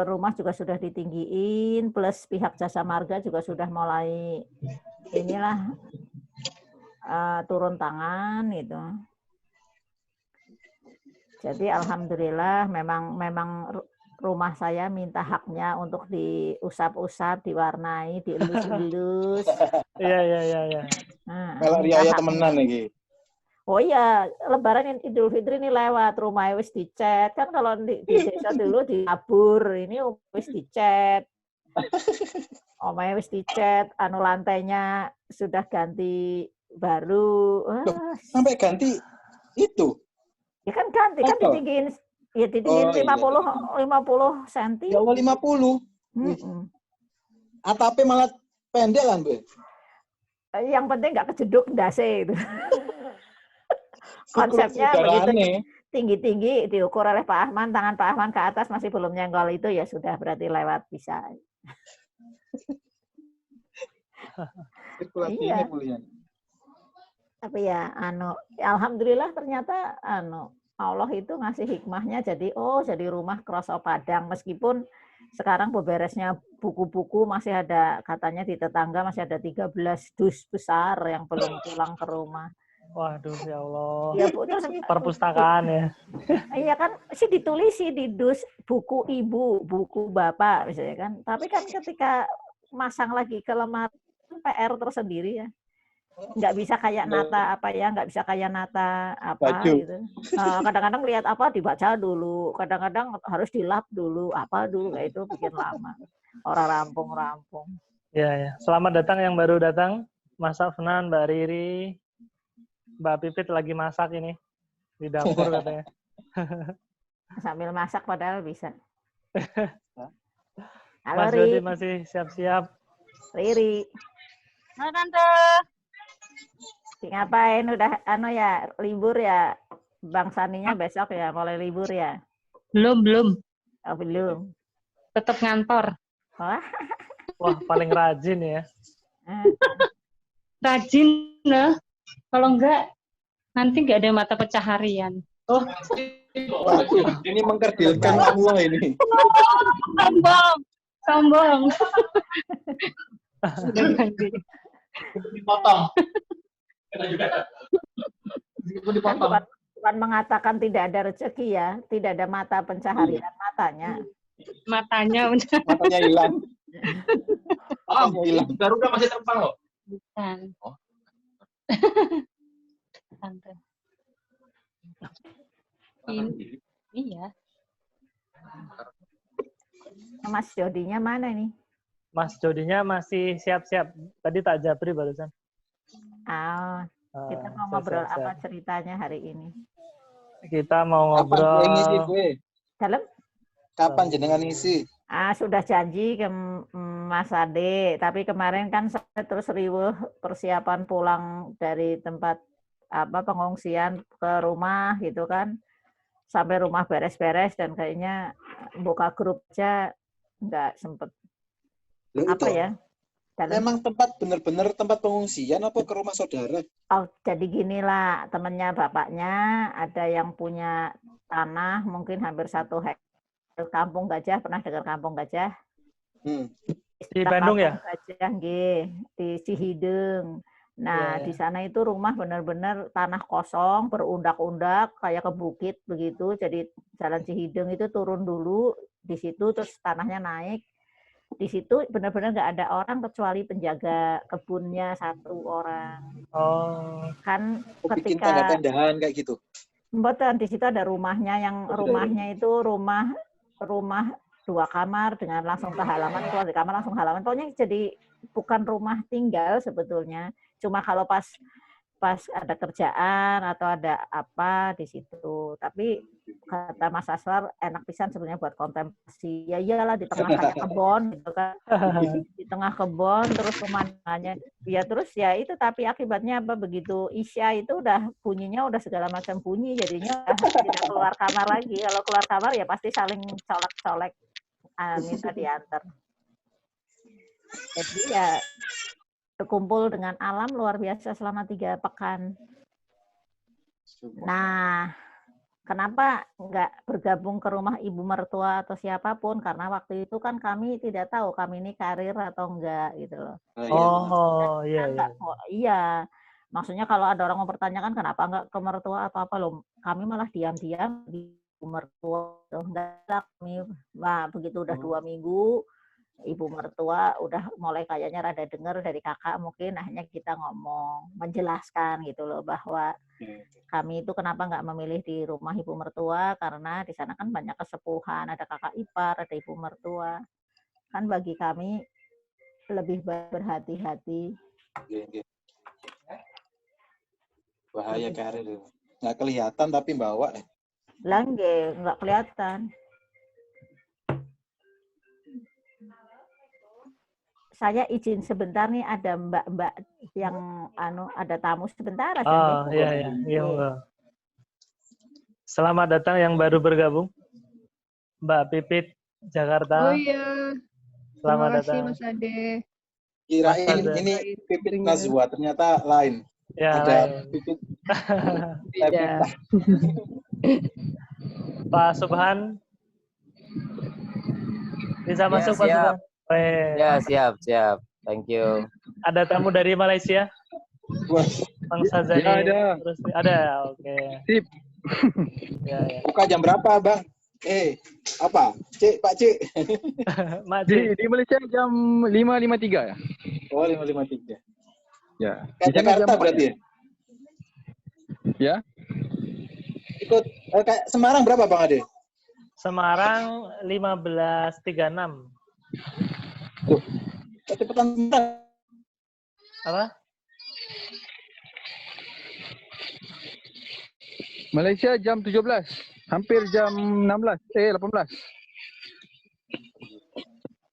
rumah juga sudah ditinggiin, plus pihak jasa marga juga sudah mulai inilah turun tangan gitu. Jadi alhamdulillah memang rumah saya minta haknya untuk diusap-usap, diwarnai, dielus-elus. Iya. Nah, Kalau minta riaya haknya. temenan iki. Oh iya, Lebaran Idul Fitri ini lewat, rumahnya wis dicat. Kan kalau di desa dulu diabur, ini wis dicat. Omanya wis dicat, anu lantainya sudah ganti baru. Loh, sampai ganti itu. Ya kan ganti, kan ditinggiin, ya ditinggiin 50 cm. Ya Allah 50. Atapnya malah pendek kan, Bu? Yang penting nggak kejeduk ndase itu. Konsepnya begitu tinggi-tinggi diukur oleh Pak Ahman, tangan Pak Ahman ke atas masih belum nyenggol itu ya sudah berarti lewat bisa. Iya. Tapi ya alhamdulillah ternyata Allah itu ngasih hikmahnya jadi rumah kroso Padang, meskipun sekarang beberesnya buku-buku masih ada, katanya di tetangga masih ada 13 dus besar yang belum pulang ke rumah. Waduh, ya Allah. Ya, Bu, terus perpustakaan ya. Iya kan, sih ditulis di dus buku ibu, buku bapak misalnya kan. Tapi kan ketika masang lagi ke lemari PR tersendiri ya. Nggak bisa kayak nata nggak bisa kayak nata gitu. Kadang-kadang lihat dibaca dulu, kadang-kadang harus dilap dulu, kayak itu bikin lama. Orang rampung-rampung. Ya. Selamat datang yang baru datang, Mas Afnan, Mbak Riri, Mbak Pipit lagi masak ini di dapur katanya. Sambil masak padahal bisa. Halo, Mas Dodi masih siap-siap. Riri. Halo Tante. Ngapain udah libur ya? Bang Saninya besok ya mulai libur ya? Belum. Oh, belum. Tetap ngantor. Wah, paling rajin ya. Rajin lah. Kalau enggak nanti enggak ada mata pecah harian. Oh. Waduh, ini mengkerdilkan semua ini. Sombong. Sudah ganti. Dipotong. Bukan mengatakan tidak ada rezeki ya, tidak ada mata pencaharian matanya hilang. Matanya hilang. Garuda masih terbang loh. Bukan. Tante. Iya. Mas Jodinya mana nih? Mas Jodinya masih siap-siap. Tadi tak japri barusan. Kita mau ngobrol apa ceritanya hari ini? Kita mau ngobrol. Kapan ngisi gue? Dalam? Kapan jenengan ngisi? Sudah janji ke Mas Ade, tapi kemarin kan saya terus riweuh persiapan pulang dari tempat pengungsian ke rumah gitu kan. Sampai rumah beres-beres dan kayaknya buka grup aja nggak sempet. Ya? Memang tempat benar-benar tempat pengungsian apa ke rumah saudara? Oh, jadi ginilah, temennya bapaknya ada yang punya tanah mungkin hampir 1 hektar, Kampung Gajah, pernah dengar Kampung Gajah? Di Bandung ya? Gajah, di Cihideng. Nah, di sana itu rumah benar-benar tanah kosong, berundak-undak, kayak ke bukit begitu. Jadi Jalan Cihideng itu turun dulu, di situ terus tanahnya naik. Di situ benar-benar nggak ada orang kecuali penjaga kebunnya 1 orang. Oh. Kan bikin ketika tenda-tendahan kayak gitu. Betul, di situ ada rumahnya yang rumahnya itu rumah 2 kamar dengan langsung ke halaman, keluar dari kamar langsung halaman. Pokoknya jadi bukan rumah tinggal sebetulnya. Cuma kalau pas ada kerjaan atau ada apa di situ. Tapi kata Mas Aswar enak pisan sebenarnya buat kontemplasi. Ya iyalah di tengah kayak kebon gitu kan. Di tengah kebon terus pemandangannya. Ya terus ya itu, tapi akibatnya apa, begitu Isya itu udah bunyinya udah segala macam bunyi, jadinya tidak keluar kamar lagi. Kalau keluar kamar ya pasti saling colek-colek minta diantar. Jadi ya berkumpul dengan alam luar biasa selama 3 pekan. Nah, kenapa nggak bergabung ke rumah ibu mertua atau siapapun, karena waktu itu kan kami tidak tahu kami ini karir atau enggak gitu loh. Oh, iya, iya. Iya, maksudnya kalau ada orang mempertanyakan kenapa nggak ke mertua atau apa loh, kami malah diam-diam di ibu mertua tuh enggak kami. Nah, begitu udah 2 minggu ibu mertua udah mulai kayaknya rada dengar dari kakak mungkin, akhirnya kita ngomong menjelaskan gitu loh bahwa kami itu kenapa nggak memilih di rumah ibu mertua, karena di sana kan banyak kesepuhan, ada kakak ipar, ada ibu mertua, kan bagi kami lebih berhati-hati. Bahaya karir. Nggak kelihatan tapi bawa. Lah nggak kelihatan. Saya izin sebentar nih, ada mbak-mbak yang ada tamu sebentar aja. Oh, iya, iya. Selamat datang yang baru bergabung. Mbak Pipit, Jakarta. Oh iya. Selamat Terima kasih datang. Mas Ade. Kirain ini Pipit Nazwa, ternyata lain. Ya, ada lain. Pipit. Beda. Pak Subhan. Bisa masuk Pak Subhan? Ya, siap. Thank you. Ada tamu dari Malaysia? Bang Sazani. Ya, ada. Ada, oke. Sip. Ya. Buka jam berapa, Bang? Apa? Pak Cik. Di Malaysia jam 5.53 ya? Oh, 5.53. Ya. Kayak Jakarta berarti ya? Ya. Ikut kayak Semarang berapa, Bang Ade? Semarang 15.36. Tuh. Cepetan bentar. Apa? Malaysia jam 17. Hampir jam 18.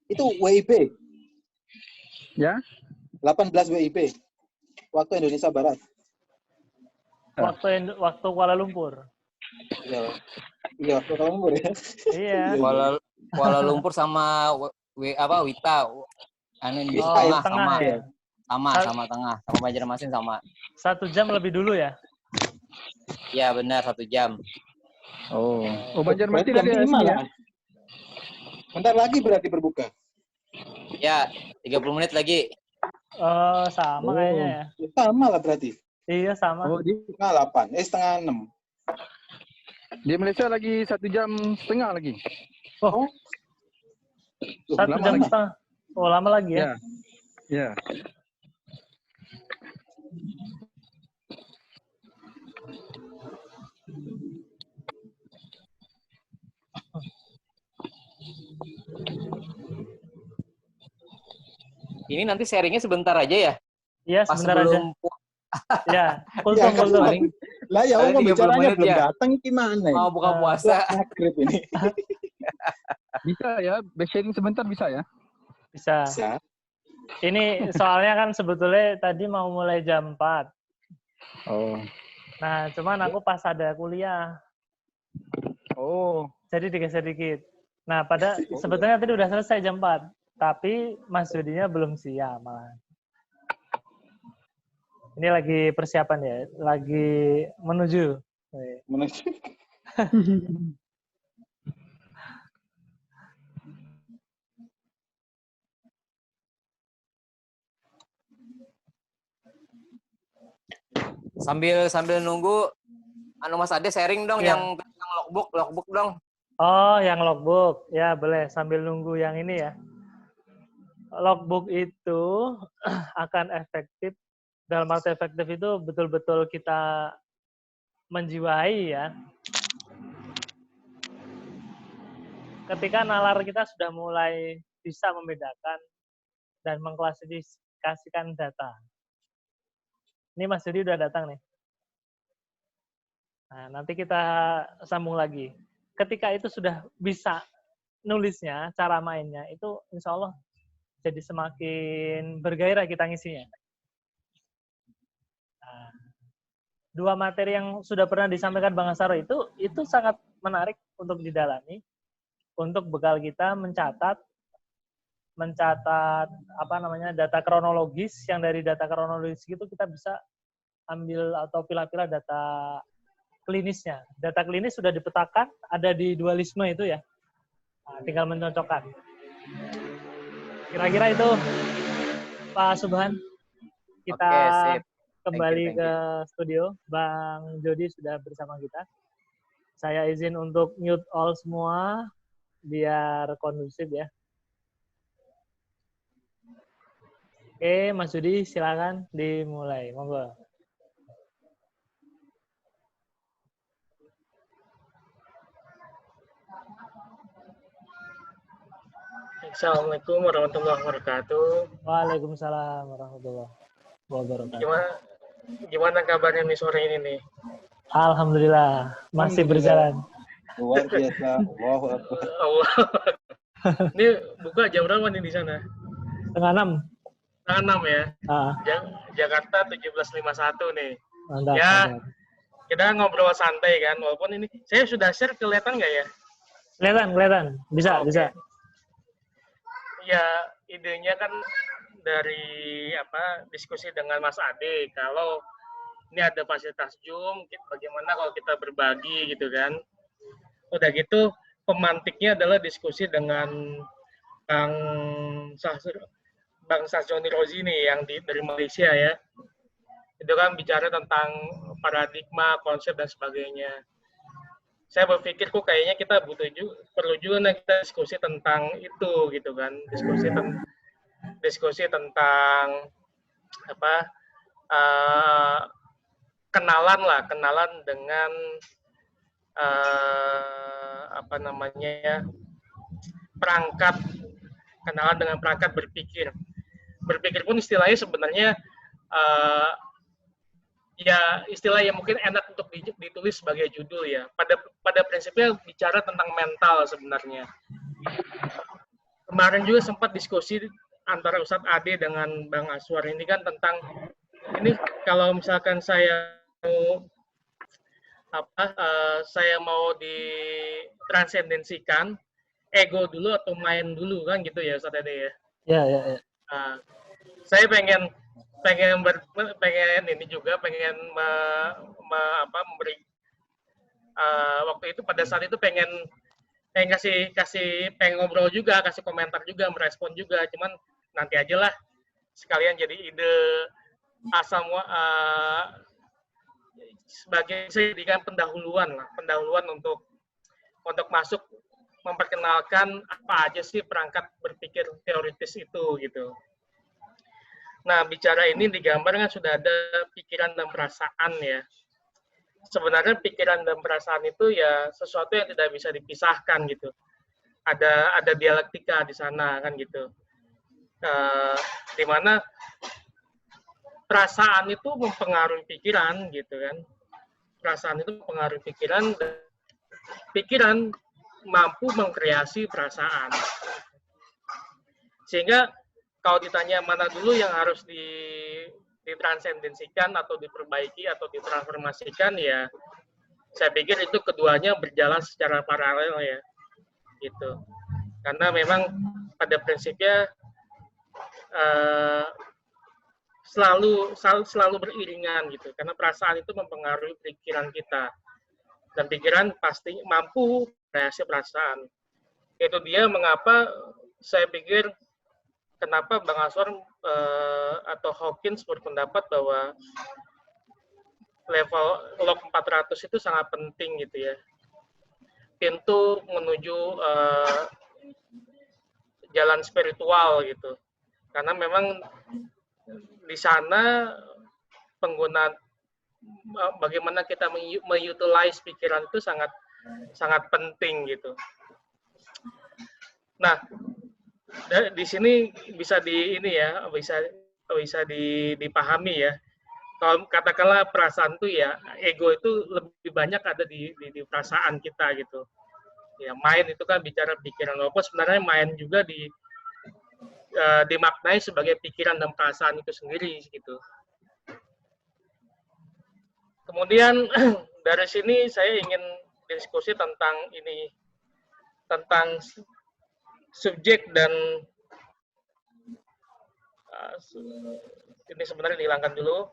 Itu WIB. Ya. 18 WIB. Waktu Indonesia Barat. Waktu Kuala Lumpur. Iya, waktu Kuala Lumpur ya. Iya. Kuala Lumpur sama Wita. Di tengah sama. Ya? Sama tengah. Sama Banjarmasin sama. 1 jam lebih dulu ya? Iya, benar 1 jam. Oh, Banjarmasin jam ada 5 ya? Bentar lagi berarti berbuka. Ya, 30 menit lagi. Sama kayaknya ya. Sama lah berarti. Iya, sama. Oh, Setengah 8, setengah 6. di Malaysia lagi 1 jam setengah lagi. Oh. 1 jam setengah. Oh, lama lagi ya? Ya. Ini nanti sharingnya sebentar aja ya? Iya, sebentar aja. Ya, kultum. Lah ya Allah, bicaranya belum datang gimana ya? Mau buka puasa. Maghrib ini. Bisa ya, sharing sebentar bisa ya? Bisa. Ini soalnya kan sebetulnya tadi mau mulai jam 4. Oh. Nah, cuman aku pas ada kuliah. Oh. Jadi digeser dikit. Nah, sebetulnya tadi udah selesai jam 4. Tapi Mas Judinya belum siap malah. Ini lagi persiapan ya, lagi menuju. Sambil nunggu, Mas Ade sharing dong yang logbook dong. Oh, yang logbook. Ya, boleh. Sambil nunggu yang ini ya. Logbook itu akan efektif. Dalam arti efektif itu betul-betul kita menjiwai ya. Ketika nalar kita sudah mulai bisa membedakan dan mengklasifikasikan data. Ini Mas Judi udah datang nih. Nah, nanti kita sambung lagi. Ketika itu sudah bisa nulisnya, cara mainnya, itu insya Allah jadi semakin bergairah kita ngisinya. Nah, 2 materi yang sudah pernah disampaikan Bang Asaro itu sangat menarik untuk didalami, untuk bekal kita mencatat data kronologis, yang dari data kronologis itu kita bisa ambil atau pilah-pilah data klinisnya. Data klinis sudah dipetakan, ada di dualisme itu ya. Nah, tinggal mencocokkan. Kira-kira itu, Pak Subhan. Kita Oke, sip. kembali Thank you. ke studio. Bang Jody sudah bersama kita. Saya izin untuk mute all semua, biar kondusif ya. Oke, Mas Jody, silakan dimulai. Monggo. Assalamualaikum warahmatullahi wabarakatuh. Waalaikumsalam warahmatullahi wabarakatuh. Gimana kabarnya nih sore ini nih? Alhamdulillah, masih berjalan. Luar biasa. Allahu Akbar. Allah. Ini buka jam berapa nih di sana? 5:30. Tengah 6 ya. Ah, Jakarta 17.51 nih. mantap. Ya. Mantap. Kita ngobrol santai kan, walaupun ini saya sudah share, kelihatan nggak ya? Kelihatan. Bisa, Oke. bisa. Ya, idenya kan dari diskusi dengan Mas Ade, kalau ini ada fasilitas Zoom, bagaimana kalau kita berbagi gitu kan. Udah gitu, pemantiknya adalah diskusi dengan Bang Sasjoni Rozi nih, yang dari Malaysia ya. Itu kan bicara tentang paradigma, konsep, dan sebagainya. Saya berpikir kok kayaknya kita perlu juga kita diskusi tentang itu gitu kan, diskusi tentang kenalan dengan perangkat berpikir pun istilahnya sebenarnya ya istilah yang mungkin enak untuk ditulis sebagai judul ya. Pada prinsipnya bicara tentang mental sebenarnya. Kemarin juga sempat diskusi antara Ustadz Ade dengan Bang Aswar ini kan tentang ini kalau misalkan saya mau ditransendensikan ego dulu atau main dulu kan gitu ya Ustadz Ade ya. Ya. Saya pengen ini juga memberi waktu itu pada saat itu pengen ngobrol juga, kasih komentar juga, merespon juga, cuman nanti aja lah sekalian jadi ide asal sebagai saya jadikan pendahuluan untuk masuk memperkenalkan apa aja sih perangkat berpikir teoritis itu gitu. Nah, bicara ini digambar kan sudah ada pikiran dan perasaan ya. Sebenarnya pikiran dan perasaan itu ya sesuatu yang tidak bisa dipisahkan gitu. Ada dialektika di sana kan gitu. Di mana perasaan itu mempengaruhi pikiran gitu kan. Perasaan itu mempengaruhi pikiran dan pikiran mampu mengkreasi perasaan. Sehingga kalau ditanya mana dulu yang harus ditransendensikan atau diperbaiki atau ditransformasikan ya saya pikir itu keduanya berjalan secara paralel ya gitu. Karena memang pada prinsipnya selalu beriringan gitu. Karena perasaan itu mempengaruhi pikiran kita. Dan pikiran pasti mampu kreasi perasaan. Itu dia mengapa saya pikir kenapa Bang Aswar atau Hawkins berpendapat bahwa level log 400 itu sangat penting gitu ya. Pintu menuju jalan spiritual gitu. Karena memang di sana penggunaan bagaimana kita mengutilize pikiran itu sangat penting gitu. Nah, di sini bisa dipahami ya. Kalau katakanlah perasaan itu ya ego itu lebih banyak ada di perasaan kita gitu. Ya mind itu kan bicara pikiran, walaupun sebenarnya mind juga dimaknai sebagai pikiran dan perasaan itu sendiri gitu. Kemudian dari sini saya ingin diskusi tentang subjek dan ini sebenarnya dihilangkan dulu.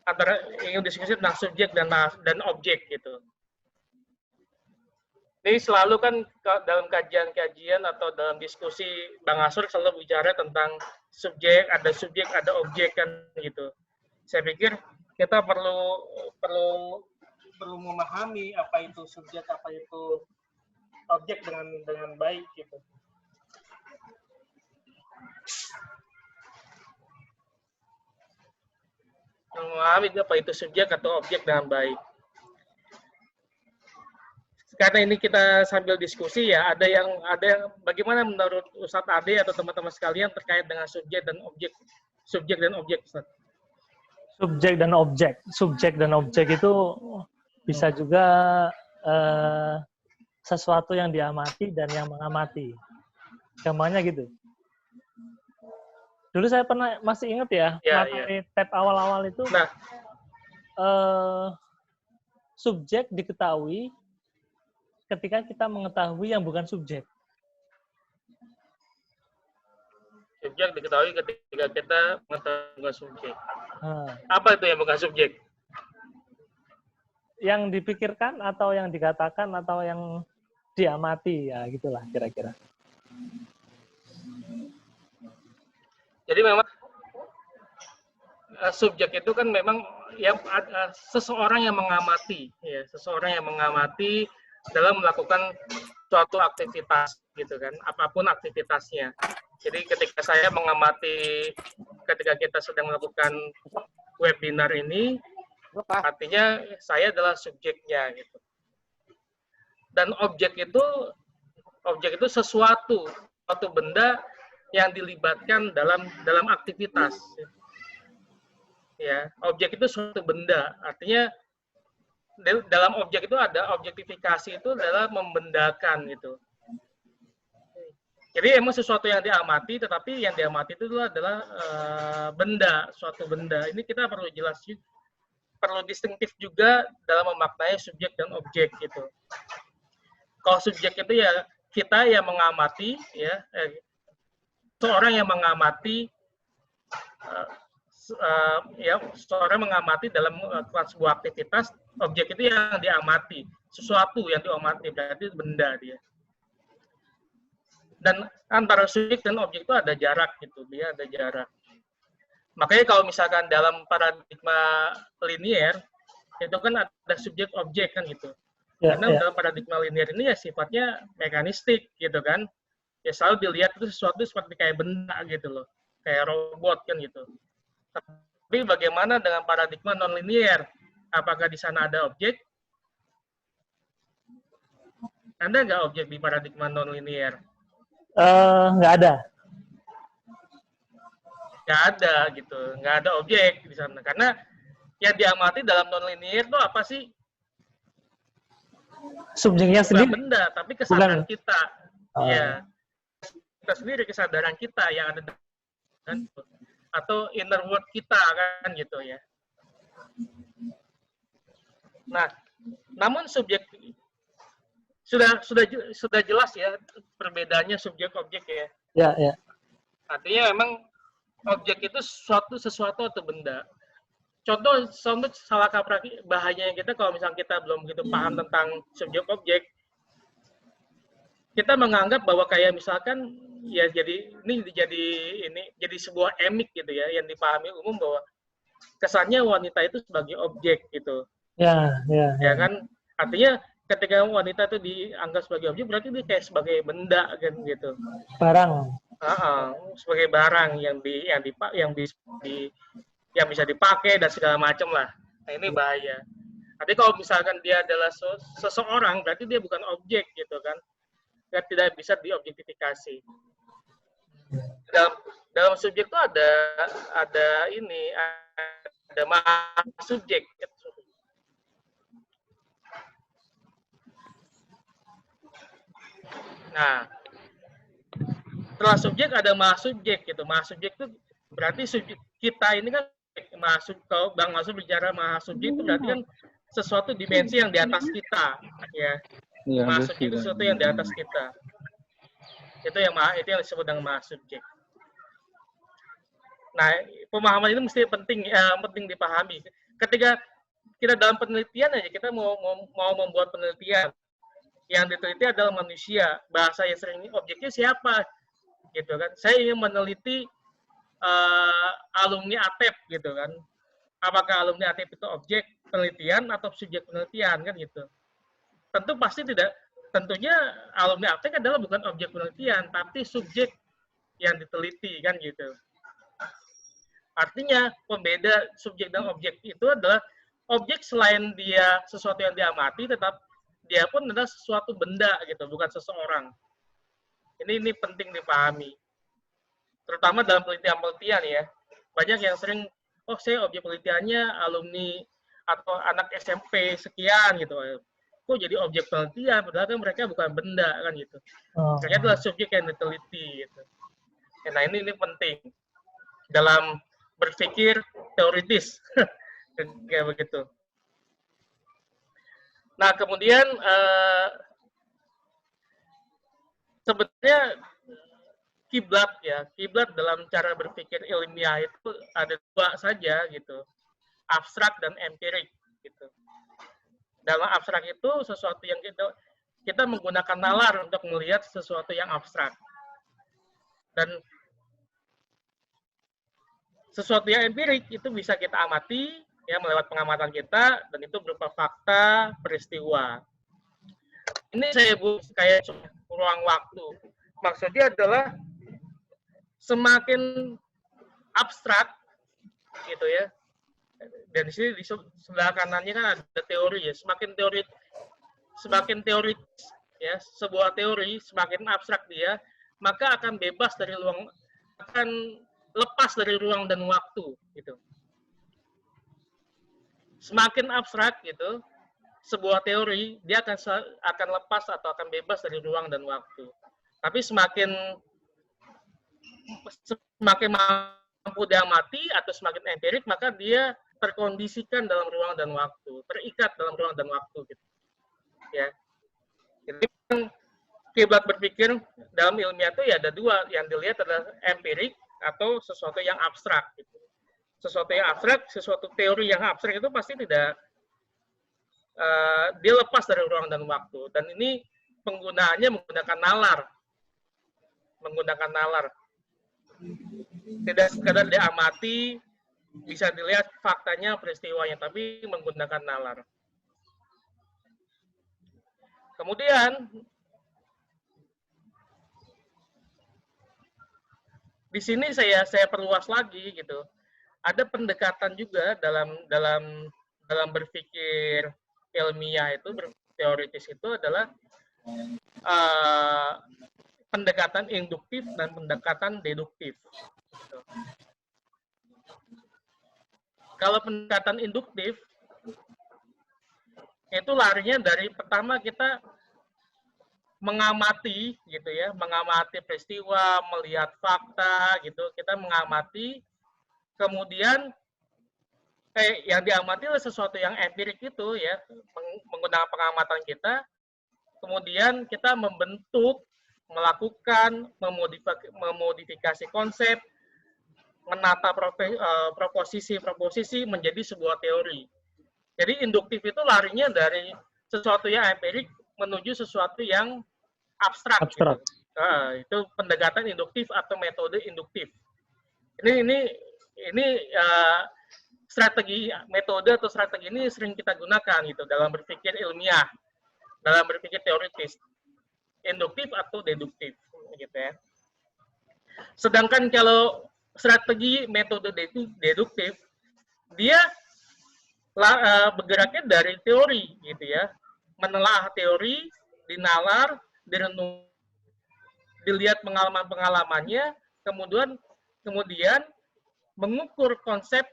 antara ingin diskusi tentang subjek dan objek gitu. Ini selalu kan dalam kajian-kajian atau dalam diskusi Bang Asur selalu bicara tentang subjek, ada objek kan gitu. Saya pikir kita perlu memahami apa itu subjek, apa itu objek dengan baik gitu. Memahami apa itu subjek atau objek dengan baik. Karena ini kita sambil diskusi ya, ada yang bagaimana menurut Ustadz Ade atau teman-teman sekalian terkait dengan subjek dan objek, Ustadz? Subjek dan objek itu bisa juga sesuatu yang diamati dan yang mengamati. Gampangnya gitu. Dulu saya masih ingat ya, materi tab awal-awal itu, subjek diketahui ketika kita mengetahui yang bukan subjek. Subjek diketahui ketika kita mengetahui bukan subjek. Apa itu yang bukan subjek? Yang dipikirkan atau yang dikatakan atau yang diamati, ya gitulah kira-kira. Jadi memang subjek itu kan memang yang seseorang yang mengamati, ya, seseorang yang mengamati dalam melakukan suatu aktivitas gitu kan, apapun aktivitasnya. Jadi ketika saya mengamati, ketika kita sedang melakukan webinar ini, artinya saya adalah subjeknya gitu. Dan objek itu sesuatu benda yang dilibatkan dalam aktivitas. Ya, objek itu suatu benda, artinya dalam objek itu ada objektifikasi, itu adalah membendakan gitu. Jadi emang sesuatu yang diamati, tetapi yang diamati itu adalah benda, suatu benda. Ini kita perlu jelas, perlu distinktif juga dalam memaknai subjek dan objek gitu. Kalau subjek itu ya kita yang mengamati, ya, seorang yang mengamati, seorang mengamati dalam sebuah aktivitas. Objek itu yang diamati, sesuatu yang diamati, berarti benda dia. Dan antara subjek dan objek itu ada jarak gitu, dia ada jarak. Makanya kalau misalkan dalam paradigma linier itu kan ada subjek objek kan gitu. Karena dalam paradigma linier ini ya sifatnya mekanistik gitu kan. Ya selalu dilihat itu sesuatu seperti kayak benda gitu loh, kayak robot kan gitu. Tapi bagaimana dengan paradigma non-linier? Apakah di sana ada objek? Ada nggak objek di paradigma non-linier? Nggak ada. Nggak ada gitu, nggak ada objek di sana. Karena yang diamati dalam non-linier itu apa sih? Subjeknya sendiri? Bukan benda, tapi kesadaran kita. Ya, kita sendiri, kesadaran kita yang ada kan? Atau inner world kita kan gitu ya. Nah, namun subjek sudah jelas ya perbedaannya subjek objek ya. Ya, ya. Artinya memang objek itu sesuatu atau benda. Contoh salah kaprah bahayanya kita kalau misalnya kita belum begitu paham tentang subjek objek, kita menganggap bahwa kayak misalkan ya jadi sebuah emik gitu ya, yang dipahami umum bahwa kesannya wanita itu sebagai objek gitu. Ya kan, artinya ketika wanita itu dianggap sebagai objek berarti dia kayak sebagai benda kan gitu. Barang. Sebagai barang yang bisa dipakai dan segala macam lah. Nah, ini bahaya. Tapi kalau misalkan dia adalah seseorang berarti dia bukan objek gitu kan. Dia tidak bisa diobjektifikasi. Dalam subjek itu ada subjek. Nah, setelah subjek ada mahasubjek gitu. Mahasubjek itu berarti subjek kita ini kan kalau Bang Masud bicara mahasubjek itu berarti kan sesuatu dimensi yang di atas kita, ya. Mahasubjek itu sesuatu yang di atas kita. Itu yang disebut dengan mahasubjek. Nah, pemahaman ini mesti penting dipahami. ketika kita dalam penelitian aja, kita mau membuat penelitian, yang diteliti adalah manusia. Bahasa yang sering objeknya siapa, gitu kan? Saya ingin meneliti alumni ATEP, gitu kan? Apakah alumni ATEP itu objek penelitian atau subjek penelitian, kan gitu? Tentu pasti tidak. Tentunya alumni ATEP adalah bukan objek penelitian, tapi subjek yang diteliti, kan gitu. Artinya pembeda subjek dan objek itu adalah objek selain dia sesuatu yang diamati, tetap dia pun adalah sesuatu benda gitu, bukan seseorang. Ini penting dipahami. Terutama dalam penelitian-penelitian ya. Banyak yang sering, oh saya objek penelitiannya alumni atau anak SMP sekian gitu. Kok jadi objek penelitian, padahal kan mereka bukan benda kan gitu. Mereka adalah subjek yang diteliti gitu. Nah ini penting dalam berpikir teoritis kayak begitu. Nah kemudian sebetulnya kiblat dalam cara berpikir ilmiah itu ada dua saja gitu, abstrak dan empirik gitu. Dalam abstrak itu sesuatu yang kita menggunakan nalar untuk melihat sesuatu yang abstrak, dan sesuatu yang empirik itu bisa kita amati ya melewat pengamatan kita, dan itu berupa fakta, peristiwa. Ini saya buat kayak ruang waktu. Maksudnya adalah semakin abstrak gitu ya. Dan di sini di sebelah kanannya kan ada teori ya. Semakin teori ya, sebuah teori semakin abstrak dia, maka akan bebas dari akan lepas dari ruang dan waktu gitu. Semakin abstrak gitu sebuah teori, dia akan lepas atau akan bebas dari ruang dan waktu. Tapi semakin mampu diamati atau semakin empirik, maka dia terkondisikan dalam ruang dan waktu, terikat dalam ruang dan waktu gitu. Ya. Jadi kiblat berpikir dalam ilmiah itu ya ada dua, yang dilihat adalah empirik atau sesuatu yang abstrak gitu. Sesuatu yang abstrak, sesuatu teori yang abstrak itu pasti tidak dia lepas dari ruang dan waktu, dan ini penggunaannya menggunakan nalar. Tidak sekadar diamati, bisa dilihat faktanya, peristiwanya, tapi menggunakan nalar. Kemudian di sini saya perluas lagi gitu. Ada pendekatan juga dalam berpikir ilmiah itu, teoritis itu adalah pendekatan induktif dan pendekatan deduktif. Gitu. Kalau pendekatan induktif itu larinya dari pertama kita mengamati gitu ya, mengamati peristiwa, melihat fakta gitu, kita mengamati, kemudian yang diamati adalah sesuatu yang empirik itu ya, menggunakan pengamatan kita, kemudian kita membentuk, melakukan, memodifikasi konsep, menata proposisi menjadi sebuah teori. Jadi induktif itu larinya dari sesuatu yang empirik menuju sesuatu yang abstrak. Gitu. Itu pendekatan induktif atau metode induktif. Ini strategi, metode atau strategi ini sering kita gunakan gitu dalam berpikir ilmiah, dalam berpikir teoritis, induktif atau deduktif, gitu ya. Sedangkan kalau strategi metode deduktif, dia bergeraknya dari teori, gitu ya, menelaah teori, dinalar, direnung, dilihat pengalaman-pengalamannya, kemudian mengukur konsep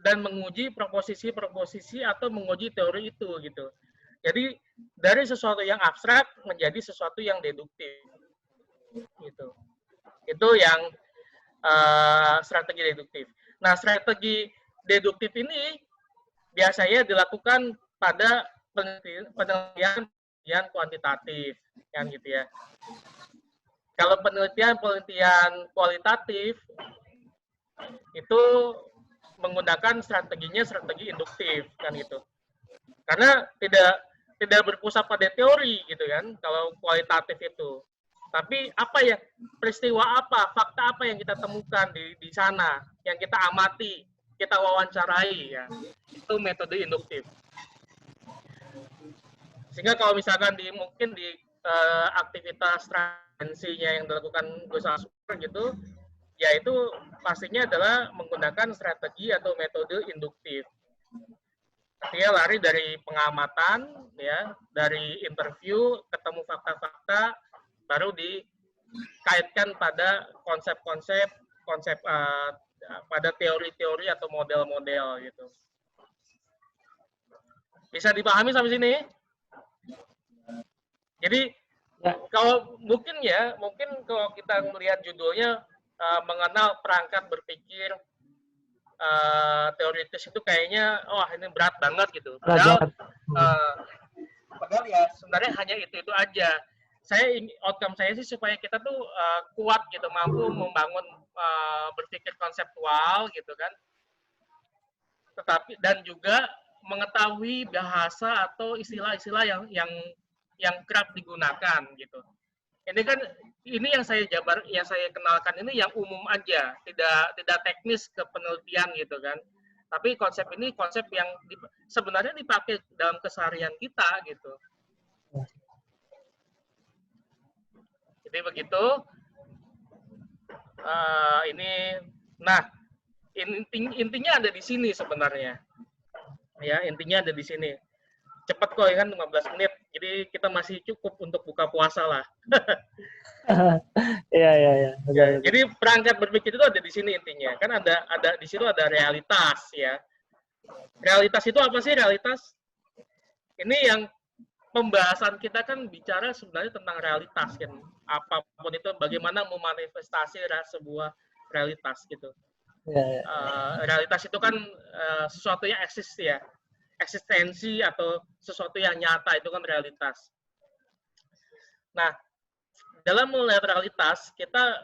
dan menguji proposisi-proposisi atau menguji teori itu gitu. Jadi dari sesuatu yang abstrak menjadi sesuatu yang deduktif gitu. Itu yang strategi deduktif. Nah, strategi deduktif ini biasanya dilakukan pada penelitian kuantitatif, kan gitu ya. Kalau penelitian kualitatif itu menggunakan strategi induktif kan gitu. Karena tidak berpusat pada teori gitu kan kalau kualitatif itu. Tapi apa ya, peristiwa apa, fakta apa yang kita temukan di sana, yang kita amati, kita wawancarai ya. Itu metode induktif. Sehingga kalau misalkan mungkin di aktivitas transferensinya yang dilakukan Gus Aswar gitu, ya itu pastinya adalah menggunakan strategi atau metode induktif. Artinya lari dari pengamatan, ya, dari interview, ketemu fakta-fakta, baru dikaitkan pada konsep-konsep, pada teori-teori atau model-model gitu. Bisa dipahami sampai sini? Jadi kalau mungkin kalau kita melihat judulnya mengenal perangkat berpikir teoritis itu kayaknya ini berat banget gitu. Padahal ya sebenarnya hanya itu aja. Outcome saya sih supaya kita tuh kuat gitu, mampu membangun berpikir konseptual gitu kan. Tetapi dan juga mengetahui bahasa atau istilah-istilah yang kerap digunakan gitu. Ini yang saya kenalkan ini yang umum aja, tidak teknis ke penelitian gitu kan. Tapi konsep ini konsep yang sebenarnya dipakai dalam keseharian kita gitu. Jadi begitu. Intinya ada di sini sebenarnya. Ya, intinya ada di sini. Cepat kok ya kan 15 menit. Jadi kita masih cukup untuk buka puasa lah. Iya. Jadi perangkat berpikir itu ada di sini intinya. Kan ada di situ ada realitas ya. Realitas itu apa sih realitas? Ini yang pembahasan kita kan bicara sebenarnya tentang realitas kan. Apapun itu bagaimana memanifestasi sebuah realitas gitu. Realitas itu kan sesuatu yang eksis ya. Eksistensi atau sesuatu yang nyata itu kan realitas. Nah, dalam melihat realitas kita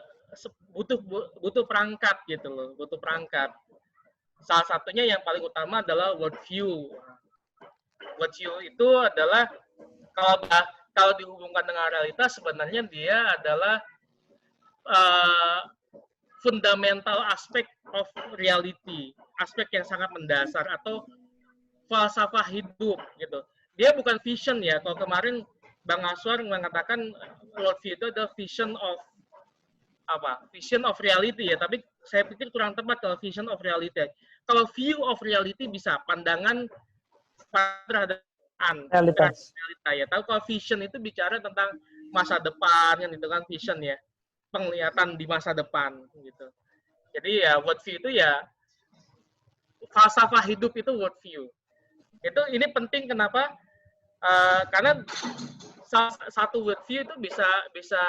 butuh perangkat gitu loh, butuh perangkat. Salah satunya yang paling utama adalah worldview. Worldview itu adalah kalau dihubungkan dengan realitas sebenarnya dia adalah fundamental aspek of reality, aspek yang sangat mendasar atau falsafah hidup gitu. Dia bukan vision ya. Kalau kemarin Bang Aswar mengatakan worldview itu adalah vision of reality ya. Tapi saya pikir kurang tepat kalau vision of reality. Kalau view of reality bisa pandangan terhadap realita ya. Tahu kalau vision itu bicara tentang masa depan kan itu kan vision ya. Penglihatan di masa depan gitu. Jadi ya worldview itu ya falsafah hidup itu worldview. Ini penting kenapa? Karena satu worldview itu bisa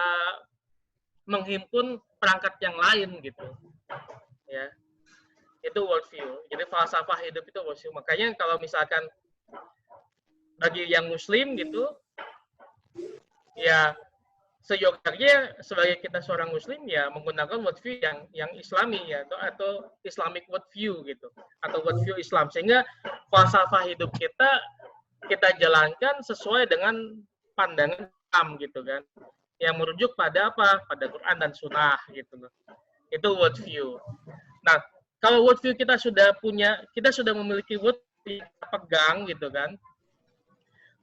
menghimpun perangkat yang lain gitu. Ya. Itu worldview. Jadi falsafah hidup itu worldview. Makanya kalau misalkan bagi yang muslim gitu ya seyogyanya sebagai kita seorang muslim ya menggunakan worldview yang islami ya atau Islamic worldview gitu atau worldview Islam sehingga falsafah hidup kita jalankan sesuai dengan pandangan Islam gitu kan yang merujuk pada pada Quran dan Sunnah gitu loh. Itu worldview. Nah kalau worldview kita sudah memiliki worldview yang pegang gitu kan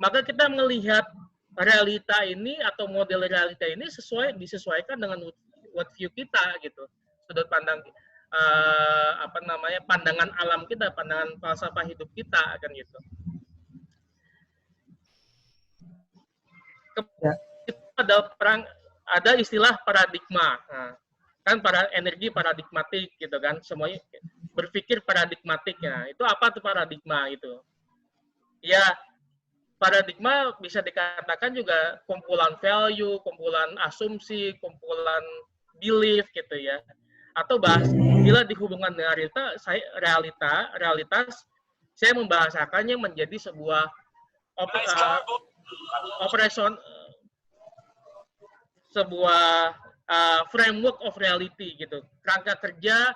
maka kita melihat realita ini atau model realita ini disesuaikan dengan worldview kita gitu, sudut pandang pandangan alam kita, pandangan falsafah hidup kita kan gitu. Ada istilah paradigma, kan energi paradigmatik gitu kan, semuanya berpikir paradigmatiknya. Itu apa tuh paradigma itu? Ya paradigma bisa dikatakan juga kumpulan value, kumpulan asumsi, kumpulan belief gitu ya. Atau bila dihubungkan dengan realitas, saya membahasakannya menjadi sebuah framework of reality gitu. Kerangka kerja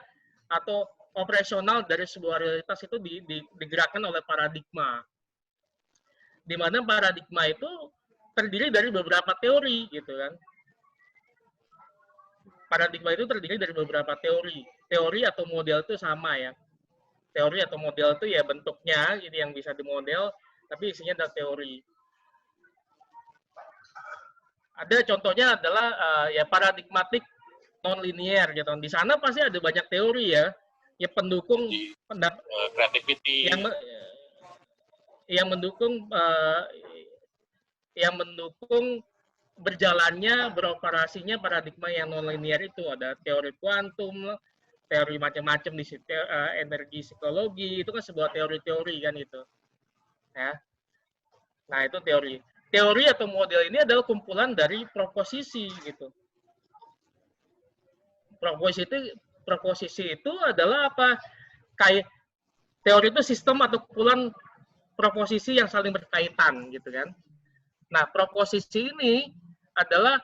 atau operasional dari sebuah realitas itu digerakkan oleh paradigma. Di mana paradigma itu terdiri dari beberapa teori gitu kan. Paradigma itu terdiri dari beberapa teori. Teori atau model itu sama ya. Teori atau model itu ya bentuknya gitu yang bisa dimodel, tapi isinya adalah teori. Ada contohnya adalah ya paradigmatik non-linear gitu. Di sana pasti ada banyak teori ya, ya pendukung Creativity. yang mendukung berjalannya, beroperasinya paradigma yang non-linear itu. Ada teori kuantum, teori macam-macam di situ, energi psikologi, itu kan sebuah teori-teori kan itu. Ya. Nah, itu teori. Teori atau model ini adalah kumpulan dari proposisi gitu. Proposisi itu adalah apa? Kayak teori itu sistem atau kumpulan proposisi yang saling berkaitan gitu kan. Nah, proposisi ini adalah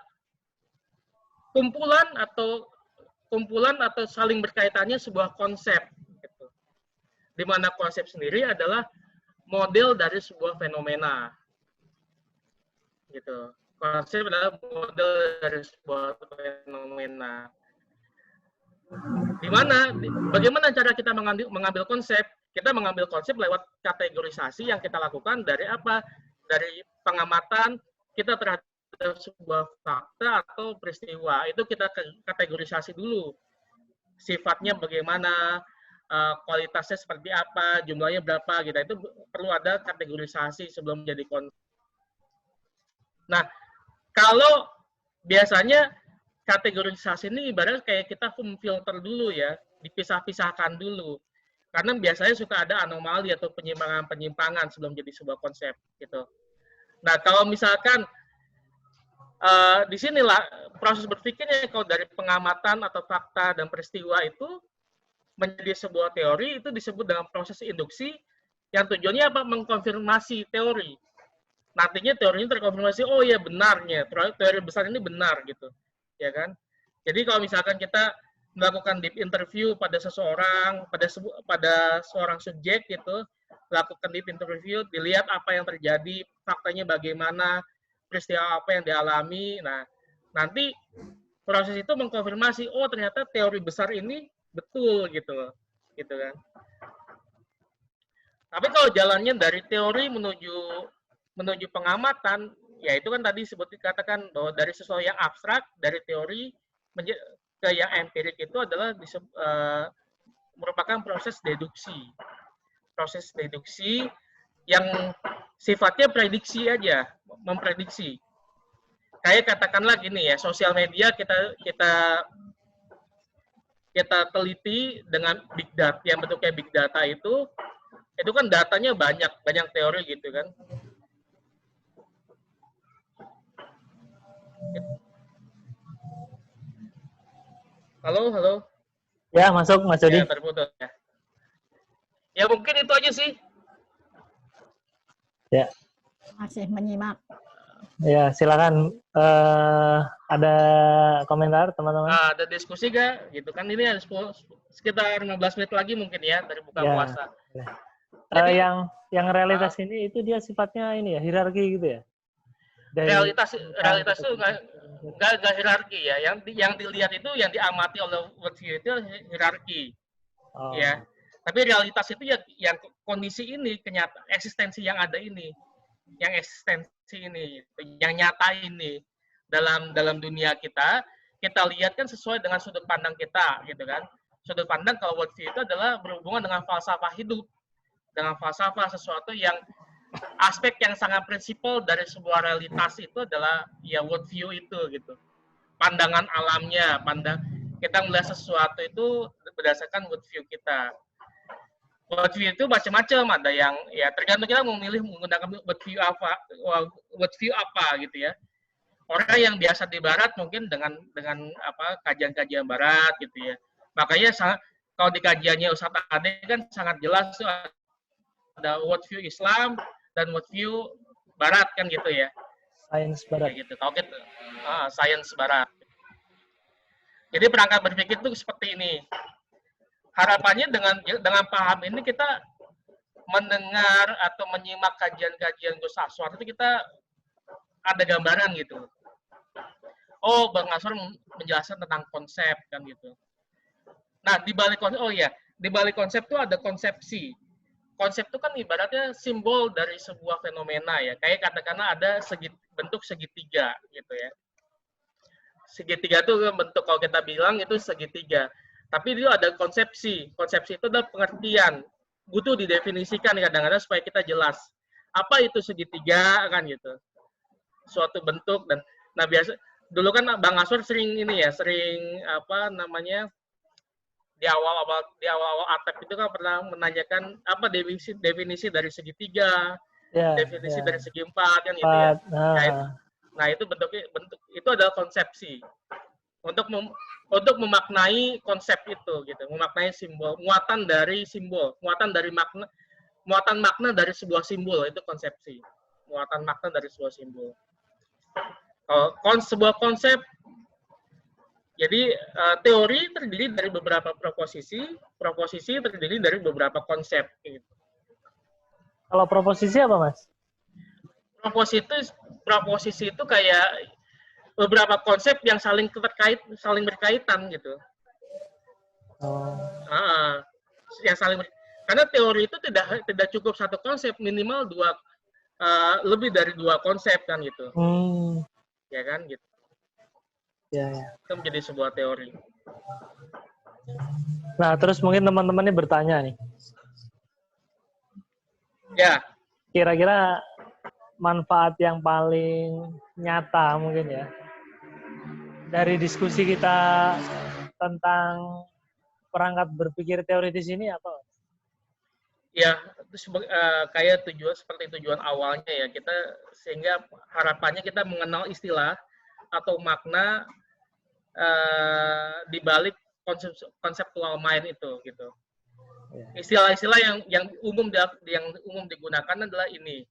kumpulan atau saling berkaitannya sebuah konsep gitu. Di mana konsep sendiri adalah model dari sebuah fenomena. Gitu. Konsep adalah model dari sebuah fenomena. Bagaimana cara kita mengambil konsep? Kita mengambil konsep lewat kategorisasi yang kita lakukan dari apa? Dari pengamatan kita terhadap sebuah fakta atau peristiwa. Itu kita kategorisasi dulu. Sifatnya bagaimana, kualitasnya seperti apa, jumlahnya berapa, gitu. Itu perlu ada kategorisasi sebelum menjadi konsep. Nah, kalau biasanya kategorisasi ini ibaratnya kayak kita filter dulu ya, dipisah-pisahkan dulu. Karena biasanya suka ada anomali atau penyimpangan-penyimpangan sebelum jadi sebuah konsep gitu. Nah, kalau misalkan di sinilah proses berpikirnya kalau dari pengamatan atau fakta dan peristiwa itu menjadi sebuah teori, itu disebut dengan proses induksi yang tujuannya apa? Mengkonfirmasi teori. Nantinya teorinya terkonfirmasi, oh ya benarnya, teori besar ini benar gitu. Ya kan? Jadi kalau misalkan kita melakukan deep interview pada seseorang, pada seorang subjek gitu, lakukan deep interview, dilihat apa yang terjadi, faktanya bagaimana, peristiwa apa yang dialami. Nah, nanti proses itu mengkonfirmasi, oh ternyata teori besar ini betul gitu kan. Tapi kalau jalannya dari teori menuju pengamatan, ya itu kan tadi dikatakan bahwa dari sesuatu yang abstrak, dari teori ke yang empirik itu adalah merupakan proses deduksi. Proses deduksi yang sifatnya prediksi aja, memprediksi. Kayak katakanlah gini ya, sosial media kita teliti dengan big data, yang bentuknya big data itu kan datanya banyak teori gitu kan. Halo. Ya, masuk Mas Dodi. Ya, terputus ya. Ya mungkin itu aja sih. Ya. Masih menyimak. Ya, silakan. Ada komentar teman-teman? Ada diskusi gak? Gitu kan ini ada sekitar 15 menit lagi mungkin ya dari buka puasa. Ya. Jadi, yang realitas ini itu dia sifatnya ini ya, hierarki gitu ya? Realitas itu nggak hierarki ya. Yang dilihat itu, yang diamati oleh worldview itu hierarki. Oh. Ya. Tapi realitas itu ya yang kondisi ini, eksistensi yang ada ini, yang eksistensi ini, yang nyata ini dalam dunia kita lihat kan sesuai dengan sudut pandang kita, gitu kan. Sudut pandang kalau worldview itu adalah berhubungan dengan falsafah hidup, dengan falsafah sesuatu yang aspek yang sangat prinsipal dari sebuah realitas itu adalah ya worldview itu gitu. Pandangan alamnya, kita melihat sesuatu itu berdasarkan worldview kita. Worldview itu macam-macam, ada yang ya tergantung kita mau memilih menggunakan worldview apa gitu ya. Orang yang biasa di barat mungkin dengan apa kajian-kajian barat gitu ya. Makanya kalau di kajiannya Ustadz Ade kan sangat jelas tuh ada worldview Islam dan worldview barat kan gitu ya. Sains barat. Kayak gitu. Kalau kita sains barat. Jadi perangkat berpikir itu seperti ini. harapannya dengan paham ini kita mendengar atau menyimak kajian-kajian Gus Aswar itu kita ada gambaran gitu. Oh, Bang Aswar menjelaskan tentang konsep kan gitu. Nah, di balik konsep, di balik konsep itu ada konsepsi. Konsep itu kan ibaratnya simbol dari sebuah fenomena ya. Kayak katakanlah ada bentuk segitiga gitu ya. Segitiga itu bentuk, kalau kita bilang itu segitiga. Tapi itu ada konsepsi. Konsepsi itu adalah pengertian. Butuh didefinisikan kadang-kadang supaya kita jelas. Apa itu segitiga kan gitu. Suatu bentuk dan nah biasa dulu kan Bang Aswar sering ini ya, sering apa namanya di awal-awal ATEP itu kan pernah menanyakan apa definisi dari segitiga, definisi dari segi empat kan gitu ya. Nah, itu bentuk itu adalah konsepsi untuk memaknai konsep itu gitu, memaknai simbol, muatan dari simbol, muatan makna dari sebuah simbol itu konsepsi, muatan makna dari sebuah simbol. Sebuah konsep, jadi teori terdiri dari beberapa proposisi terdiri dari beberapa konsep. Gitu. Kalau proposisi apa, Mas? Proposisi itu kayak beberapa konsep yang saling berkaitan gitu. Karena teori itu tidak cukup satu konsep, minimal lebih dari dua konsep kan gitu. Ya kan gitu. Ya. Itu menjadi sebuah teori. Nah, terus mungkin teman-teman ini bertanya nih. Ya. Kira-kira manfaat yang paling nyata mungkin ya dari diskusi kita tentang perangkat berpikir teoritis ini apa? Ya, kayak seperti tujuan awalnya ya, kita sehingga harapannya kita mengenal istilah atau makna di balik konseptual mind itu gitu. Istilah-istilah yang umum digunakan adalah ini.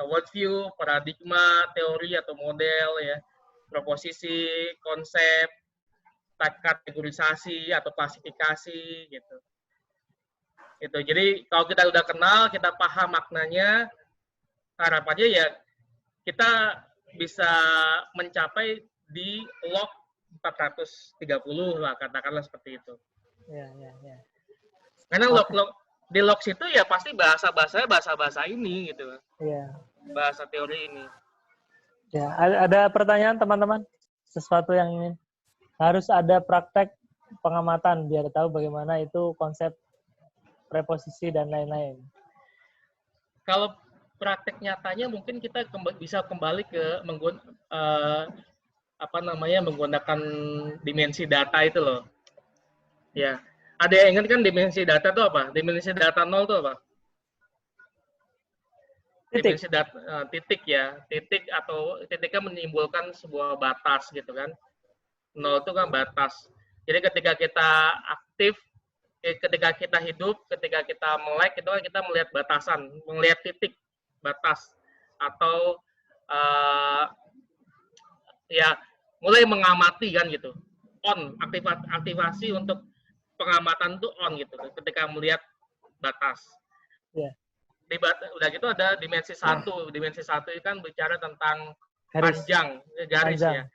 Worldview, paradigma, teori atau model ya, proposisi, konsep, kategorisasi atau klasifikasi gitu. Itu. Jadi kalau kita udah kenal, kita paham maknanya, harapannya ya kita bisa mencapai di log 430 lah, katakanlah seperti itu. Ya. Karena di log situ ya pasti bahasa ini gitu. Iya. Bahasa teori ini. Ya, ada pertanyaan teman-teman? Sesuatu yang ingin harus ada praktek pengamatan biar tahu bagaimana itu konsep preposisi dan lain-lain. Kalau praktek nyatanya mungkin kita bisa kembali ke menggunakan dimensi data itu loh. Ya. Ada yang ingat kan dimensi data itu apa? Dimensi data 0 itu apa? Dimensi data titik ya. Titiknya menyimbolkan sebuah batas gitu kan. 0 itu kan batas. Jadi ketika kita aktif, ketika kita hidup, ketika kita melek, itu kan kita melihat batasan, melihat titik batas atau mulai mengamati kan gitu. On, aktivasi untuk pengamatan tuh on gitu ketika melihat batas. Yeah. Udah gitu ada dimensi 1. Dimensi 1 itu kan bicara tentang panjang, garis ya.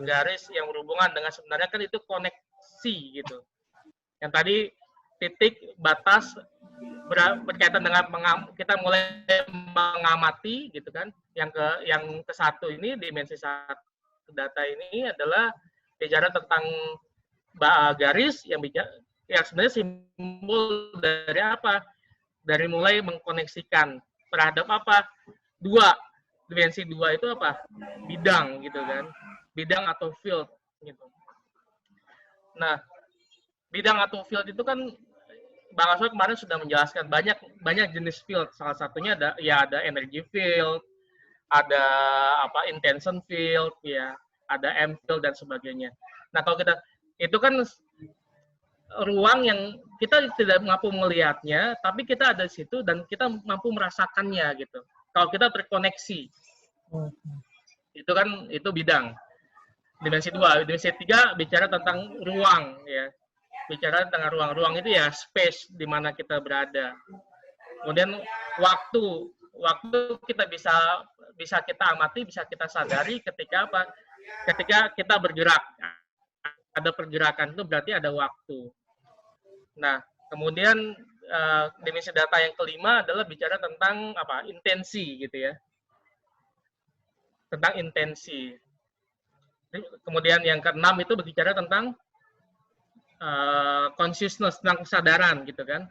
Garis yang berhubungan dengan sebenarnya kan itu koneksi gitu. Yang tadi titik batas berkaitan dengan kita mulai mengamati gitu kan. Yang ke 1 ini dimensi 1 data ini adalah bicara tentang garis yang sebenarnya simbol dari apa? Dari mulai mengkoneksikan terhadap apa? Dimensi 2 itu apa? Bidang gitu kan. Bidang atau field gitu. Nah, bidang atau field itu kan Bang Aswar kemarin sudah menjelaskan banyak jenis field. Salah satunya ada energy field, ada intention field ya, ada M field dan sebagainya. Nah, kalau kita itu kan ruang yang kita tidak mampu melihatnya, tapi kita ada di situ dan kita mampu merasakannya gitu. Kalau kita terkoneksi, itu bidang. Dimensi 2, dimensi 3 bicara tentang ruang ya. bicara tentang ruang itu ya space di mana kita berada. Kemudian waktu kita bisa kita amati, bisa kita sadari ketika apa? Ketika kita bergerak. Ada pergerakan itu berarti ada waktu. Nah, kemudian dimensi data yang kelima adalah bicara tentang apa? Intensi gitu ya. Tentang intensi. Kemudian yang keenam itu berbicara tentang consciousness, tentang kesadaran gitu kan.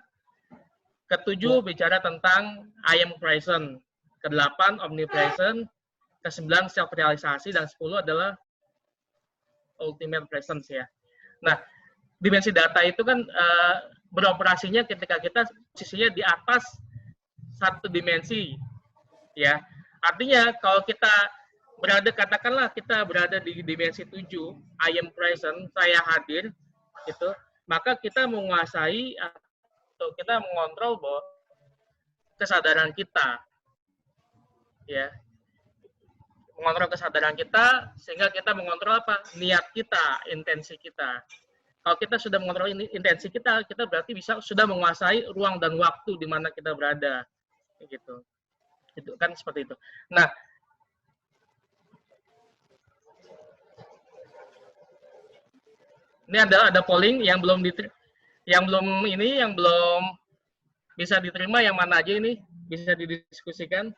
Ketujuh bicara tentang I am present. Kedelapan omnipresent. Kesembilan self realisasi, dan 10 adalah ultimate presence ya. Nah, dimensi data itu kan beroperasinya ketika kita posisinya di atas satu dimensi ya. Artinya kalau kita katakanlah kita berada di dimensi 7, I am present, saya hadir gitu, maka kita menguasai atau kita mengontrol bahwa kesadaran kita ya. Mengontrol kesadaran kita sehingga kita mengontrol apa? Niat kita, intensi kita. Kalau kita sudah mengontrol intensi kita, kita berarti sudah menguasai ruang dan waktu di mana kita berada. Gitu. Itu kan seperti itu. Nah, ini ada polling yang belum bisa diterima, yang mana aja ini bisa didiskusikan.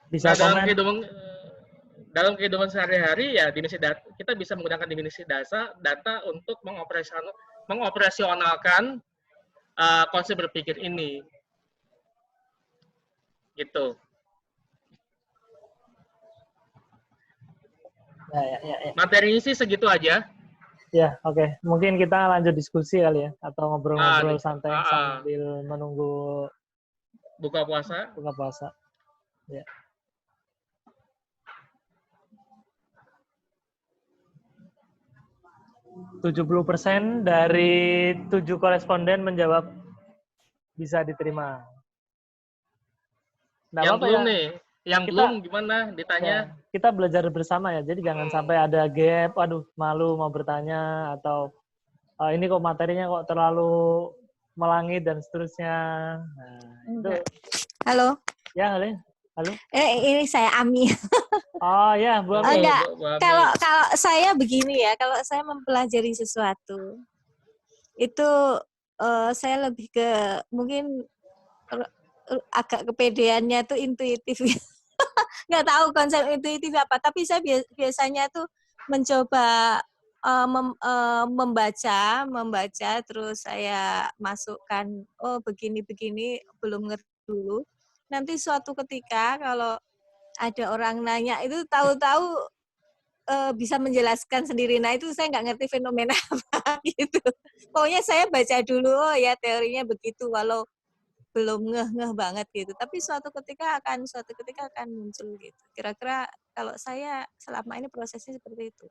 Bisa nah, komen. Dalam kehidupan sehari-hari ya kita bisa menggunakan dimensi data untuk mengoperasionalkan konsep berpikir ini. Gitu. Ya. Materinya sih segitu aja. Ya, oke. Mungkin kita lanjut diskusi kali ya, atau ngobrol-ngobrol santai sambil menunggu buka puasa. Ya. 70% dari 7 koresponden menjawab bisa diterima. Nah, yang belum ya? nih, yang belum gimana ditanya? Ya, kita belajar bersama ya, jadi jangan sampai ada gap, aduh malu mau bertanya, atau ini kok materinya kok terlalu melangit dan seterusnya. Nah, itu. Halo. Ya, halo. Ini saya Ami. Oh ya, Bu Ami. Enggak. Kalau saya begini ya, kalau saya mempelajari sesuatu itu saya lebih ke mungkin agak kepedeannya tuh intuitif. Nggak tahu konsep intuitif apa, tapi saya biasanya tuh mencoba membaca terus saya masukkan begini belum ngerti dulu. Nanti suatu ketika kalau ada orang nanya itu tahu-tahu bisa menjelaskan sendiri. Nah itu saya nggak ngerti fenomena apa gitu. Pokoknya saya baca dulu, oh ya teorinya begitu, walau belum ngeh banget gitu. Tapi suatu ketika akan muncul gitu. Kira-kira kalau saya selama ini prosesnya seperti itu.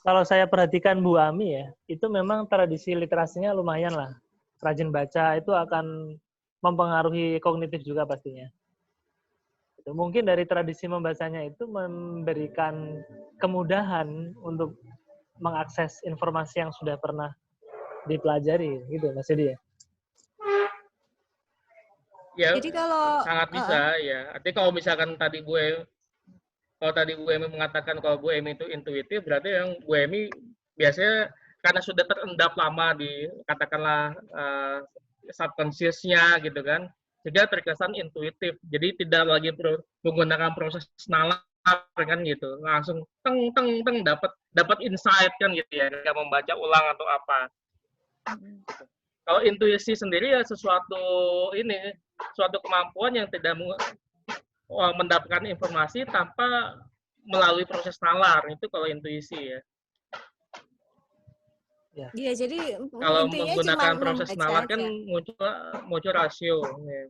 Kalau saya perhatikan Bu Ami ya, itu memang tradisi literasinya lumayan lah. Rajin baca itu akan mempengaruhi kognitif juga pastinya. Mungkin dari tradisi membacanya itu memberikan kemudahan untuk mengakses informasi yang sudah pernah dipelajari, gitu Mas Yudi ya? Ya, jadi kalau sangat bisa ya. Artinya kalau misalkan tadi Bu Emi mengatakan kalau Bu Emi itu intuitif, berarti yang Bu Emi biasanya karena sudah terendap lama di katakanlah subconscious-nya gitu kan, sehingga terkesan intuitif. Jadi tidak lagi menggunakan proses nalar kan gitu, langsung teng dapat insight kan gitu ya, nggak membaca ulang atau apa. Kalau intuisi sendiri ya suatu kemampuan yang tidak mendapatkan informasi tanpa melalui proses nalar, itu kalau intuisi ya. Iya, jadi kalau menggunakan proses nalar kan muncul rasio. Ya.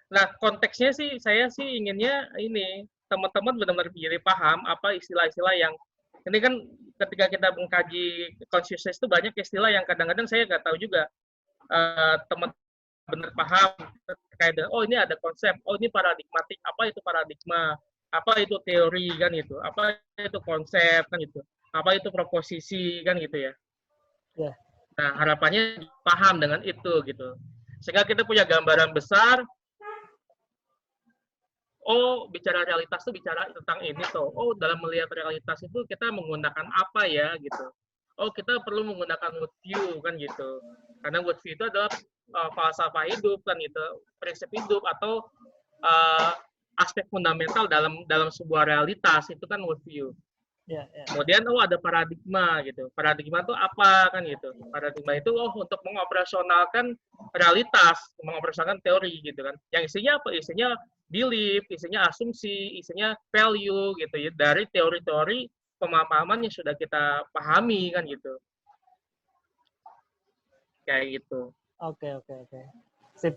Nah, konteksnya sih saya sih inginnya ini teman-teman benar-benar paham apa istilah-istilah yang ini kan ketika kita mengkaji consciousness itu banyak istilah yang kadang-kadang saya nggak tahu juga. Teman benar paham terkait dengan ini ada konsep, ini paradigmatik, apa itu paradigma, apa itu teori kan itu, apa itu konsep kan itu. apa itu proposisi kan gitu ya. Ya. Nah, harapannya paham dengan itu gitu. Sehingga kita punya gambaran besar. Oh, bicara realitas tuh bicara tentang ini tuh. Oh, dalam melihat realitas itu kita menggunakan apa ya gitu. Oh, kita perlu menggunakan worldview kan gitu. Karena worldview itu adalah falsafah hidup kan gitu, prinsip hidup atau aspek fundamental dalam sebuah realitas itu kan worldview. Ya. Kemudian ada paradigma gitu. Paradigma itu apa kan gitu. Paradigma itu untuk mengoperasionalkan realitas, mengoperasionalkan teori gitu kan. Yang isinya apa? Isinya belief, isinya asumsi, isinya value gitu ya dari teori-teori pemahaman yang sudah kita pahami kan gitu. Kayak gitu. Oke. Sip.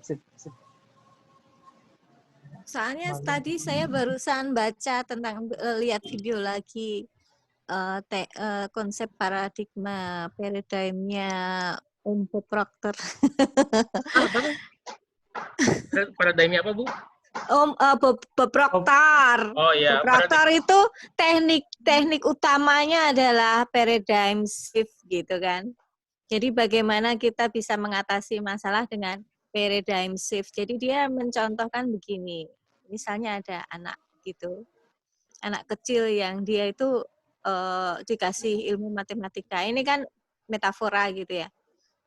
Soalnya tadi saya barusan baca tentang lihat video lagi konsep paradigma paradigmnya Bob Proctor. Paradigmnya apa, Bu? Bob Proctor. Oh iya. Bob Proctor itu teknik utamanya adalah paradigm shift gitu kan. Jadi bagaimana kita bisa mengatasi masalah dengan paradigm shift. Jadi dia mencontohkan begini. Misalnya ada anak gitu. Anak kecil yang dia itu dikasih ilmu matematika. Ini kan metafora gitu ya.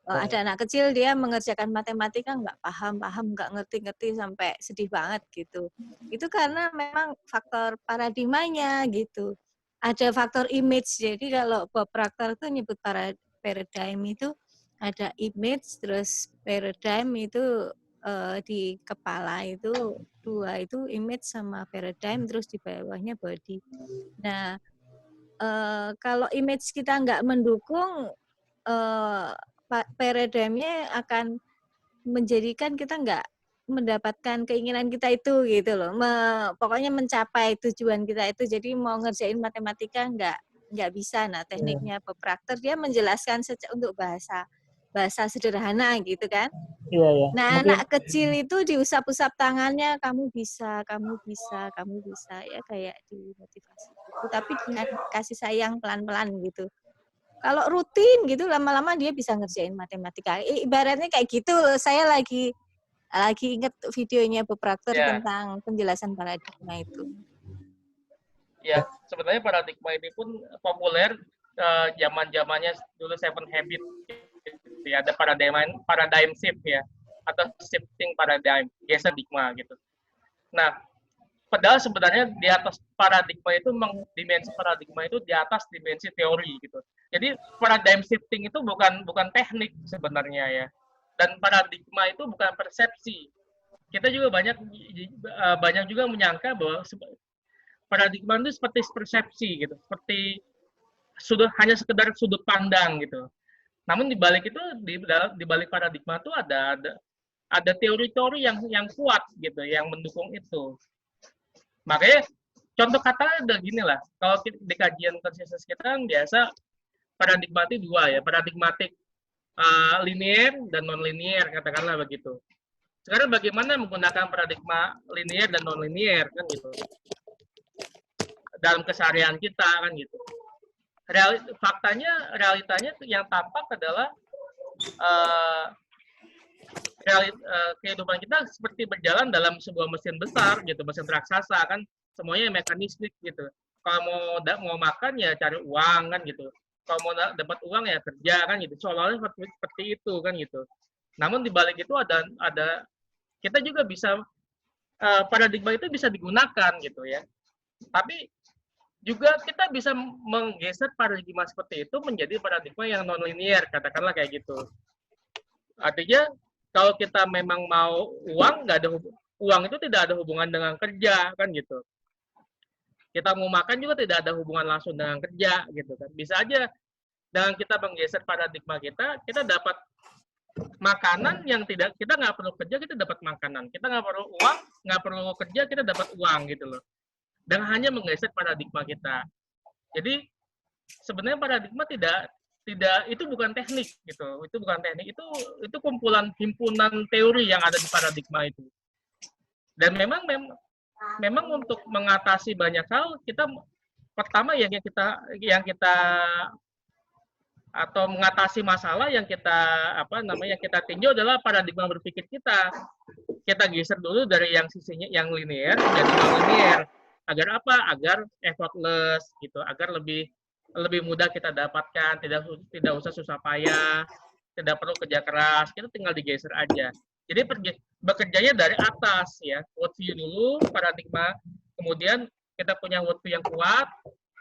Ada anak kecil dia mengerjakan matematika nggak paham, nggak ngerti sampai sedih banget gitu. Itu karena memang faktor paradigmanya gitu. Ada faktor image. Jadi kalau Bob Proctor itu nyebut paradigm itu ada image, terus paradigm itu di kepala itu dua itu image sama paradigm, terus di bawahnya body. Nah, kalau image kita nggak mendukung, paradigmnya akan menjadikan kita nggak mendapatkan keinginan kita itu gitu loh. Pokoknya mencapai tujuan kita itu. Jadi mau ngerjain matematika nggak bisa. Nah, tekniknya Bob Proctor dia menjelaskan untuk bahasa sederhana gitu kan. Iya. Nah, anak kecil itu diusap-usap tangannya, kamu bisa ya kayak dimotivasi gitu. Tapi dengan kasih sayang pelan-pelan gitu. Kalau rutin gitu lama-lama dia bisa ngerjain matematika. Ibaratnya kayak gitu. Saya lagi ingat videonya Bob Proctor tentang penjelasan paradigma itu. Ya, sebenarnya paradigma ini pun populer zaman-zamannya dulu Seven Habits. Ya, ada paradigm shift ya, atau shifting paradigm, geser paradigma gitu. Nah, padahal sebenarnya di atas paradigma itu, dimensi paradigma itu di atas dimensi teori gitu. Jadi paradigm shifting itu bukan teknik sebenarnya ya, dan paradigma itu bukan persepsi. Kita juga banyak juga menyangka bahwa paradigma itu seperti persepsi gitu, seperti hanya sekedar sudut pandang gitu. Namun di balik itu, di balik paradigma itu ada teori-teori yang kuat gitu, yang mendukung itu. Makanya contoh kata ada gini lah, kalau di kajian konsensus kita kan biasa paradigma itu dua ya, paradigmatik linier dan non-linier, katakanlah begitu. Sekarang bagaimana menggunakan paradigma linier dan non-linier kan gitu dalam keseharian kita kan gitu. Realitanya yang tampak adalah kehidupan kita seperti berjalan dalam sebuah mesin besar gitu, mesin raksasa kan, semuanya mekanistik gitu. Kalau mau makan ya cari uang kan gitu. Kalau mau dapat uang ya kerja kan gitu. Seolah-olah seperti itu kan gitu. Namun di balik itu ada kita juga bisa paradigma itu bisa digunakan gitu ya. Tapi juga kita bisa menggeser paradigma seperti itu menjadi paradigma yang non-linier, katakanlah kayak gitu. Artinya kalau kita memang mau uang, uang itu tidak ada hubungan dengan kerja kan gitu. Kita mau makan juga tidak ada hubungan langsung dengan kerja gitu kan. Bisa aja dengan kita menggeser paradigma kita dapat makanan yang kita nggak perlu kerja, kita dapat makanan. Kita nggak perlu uang, nggak perlu kerja, kita dapat uang gitu loh. Dan hanya menggeser paradigma kita. Jadi sebenarnya paradigma tidak itu bukan teknik gitu. Itu bukan teknik, itu himpunan teori yang ada di paradigma itu. Dan memang untuk mengatasi banyak hal kita pertama yang kita atau mengatasi masalah yang kita kita tinjau adalah paradigma berpikir kita. Kita geser dulu dari yang sisinya yang linear jadi non linear. Agar apa? Agar effortless gitu, agar lebih mudah kita dapatkan, tidak usah susah payah, tidak perlu kerja keras, kita tinggal digeser aja. Jadi bekerjanya dari atas ya, worldview dulu, paradigma, kemudian kita punya worldview yang kuat,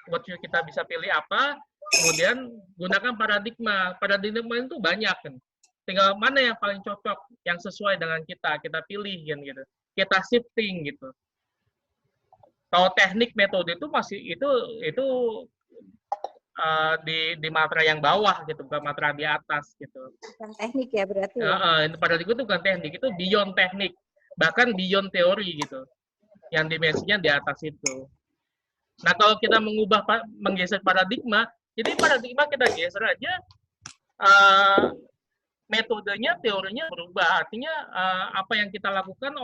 worldview kita bisa pilih apa, kemudian gunakan paradigma. Paradigma itu banyak kan. Tinggal mana yang paling cocok, yang sesuai dengan kita pilih kan gitu. Kita shifting gitu. Kalau teknik metode itu masih itu di matra yang bawah gitu, bukan matra di atas gitu. Bukan teknik ya berarti. Paradigma itu bukan teknik, itu beyond teknik, bahkan beyond teori gitu. Yang dimensinya di atas itu. Nah kalau kita menggeser paradigma, jadi paradigma kita geser aja, metodenya, teorinya berubah. Artinya apa yang kita lakukan,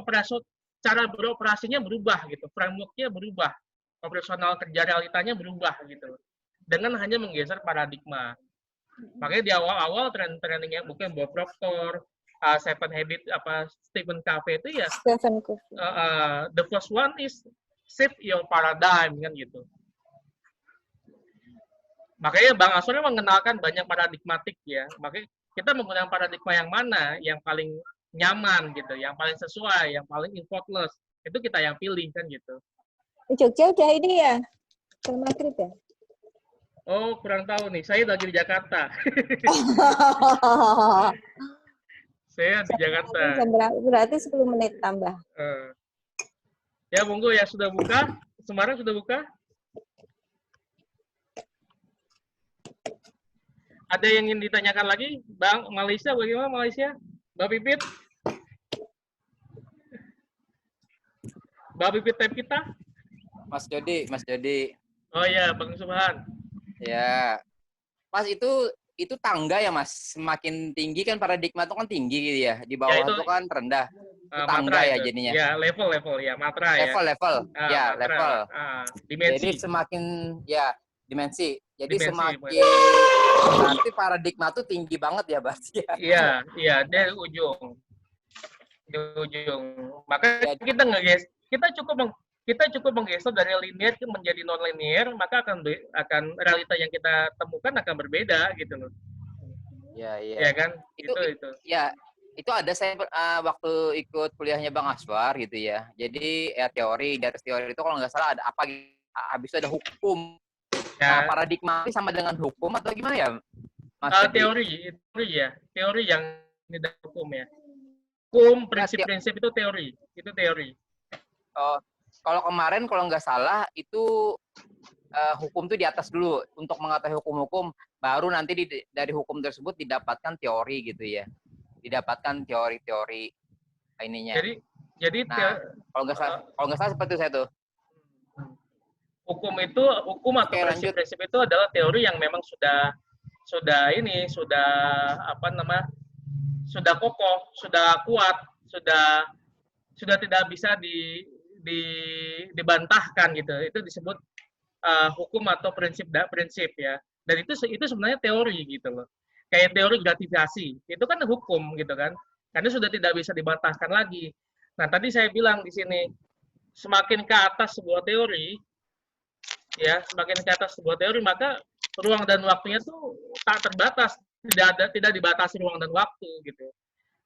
cara beroperasinya berubah gitu, framework-nya berubah, operasional kerja realitanya berubah gitu. Dengan hanya menggeser paradigma. Makanya di awal-awal training-yang mungkin Bob Proctor, Seven Habits, Stephen Covey itu ya, the first one is shift your paradigm kan gitu. Makanya Bang Aswar mengenalkan banyak paradigmatik ya. Makanya kita menggunakan paradigma yang mana yang paling nyaman gitu, yang paling sesuai, yang paling effortless. Itu kita yang pilih kan gitu. Di Jogja udah ini ya, maghrib ya? Oh, kurang tahu nih. Saya lagi di Jakarta. Saya di Jakarta. Berarti 10 menit tambah. Ya, monggo ya sudah buka. Semarang sudah buka? Ada yang ingin ditanyakan lagi? Bang, Malaysia bagaimana Malaysia? Mbak Pipit? Mbak Pipit tab kita? Mas Jody. Oh iya, Bang Subhan. Ya. Mas, itu tangga ya, Mas? Semakin tinggi kan paradigma itu kan tinggi gitu ya. Di bawah Ya, itu kan rendah. Tangga ya itu. jadinya. Ya, level ya, matra ya. Level. Ya, matra. level. Dimensi. Jadi semakin dimensi. Jadi Dimensi, semakin berarti paradigma tuh tinggi banget ya, Bas. Iya, dari ujung. Di ujung. Maka kita cukup menggeser dari linear menjadi non linear, maka akan realita yang kita temukan akan berbeda gitu loh. Iya. Ya kan? Itu. Ya, itu ada saya waktu ikut kuliahnya Bang Aswar gitu ya. Jadi teori, dari teori itu kalau nggak salah ada apa gitu. Habis itu ada hukum. Ya. Nah, paradigma ini sama dengan hukum atau gimana ya? Teori ya. Teori yang tidak hukum ya. Hukum, prinsip-prinsip itu teori. Itu teori. Oh, kalau kemarin kalau nggak salah itu hukum itu di atas dulu untuk mengetahui hukum-hukum, baru nanti dari hukum tersebut didapatkan teori gitu ya. Didapatkan teori-teori ininya. Jadi kalau nggak salah seperti saya tuh. Hukum atau prinsip-prinsip itu adalah teori yang memang sudah kokoh, sudah kuat, sudah tidak bisa dibantahkan gitu. Itu disebut hukum atau prinsip ya. Dan itu sebenarnya teori gitu loh. Kayak teori gratifikasi, itu kan hukum gitu kan. Karena sudah tidak bisa dibantahkan lagi. Nah, tadi saya bilang di sini semakin ke atas sebuah teori maka ruang dan waktunya tuh tak terbatas, tidak dibatasi ruang dan waktu gitu.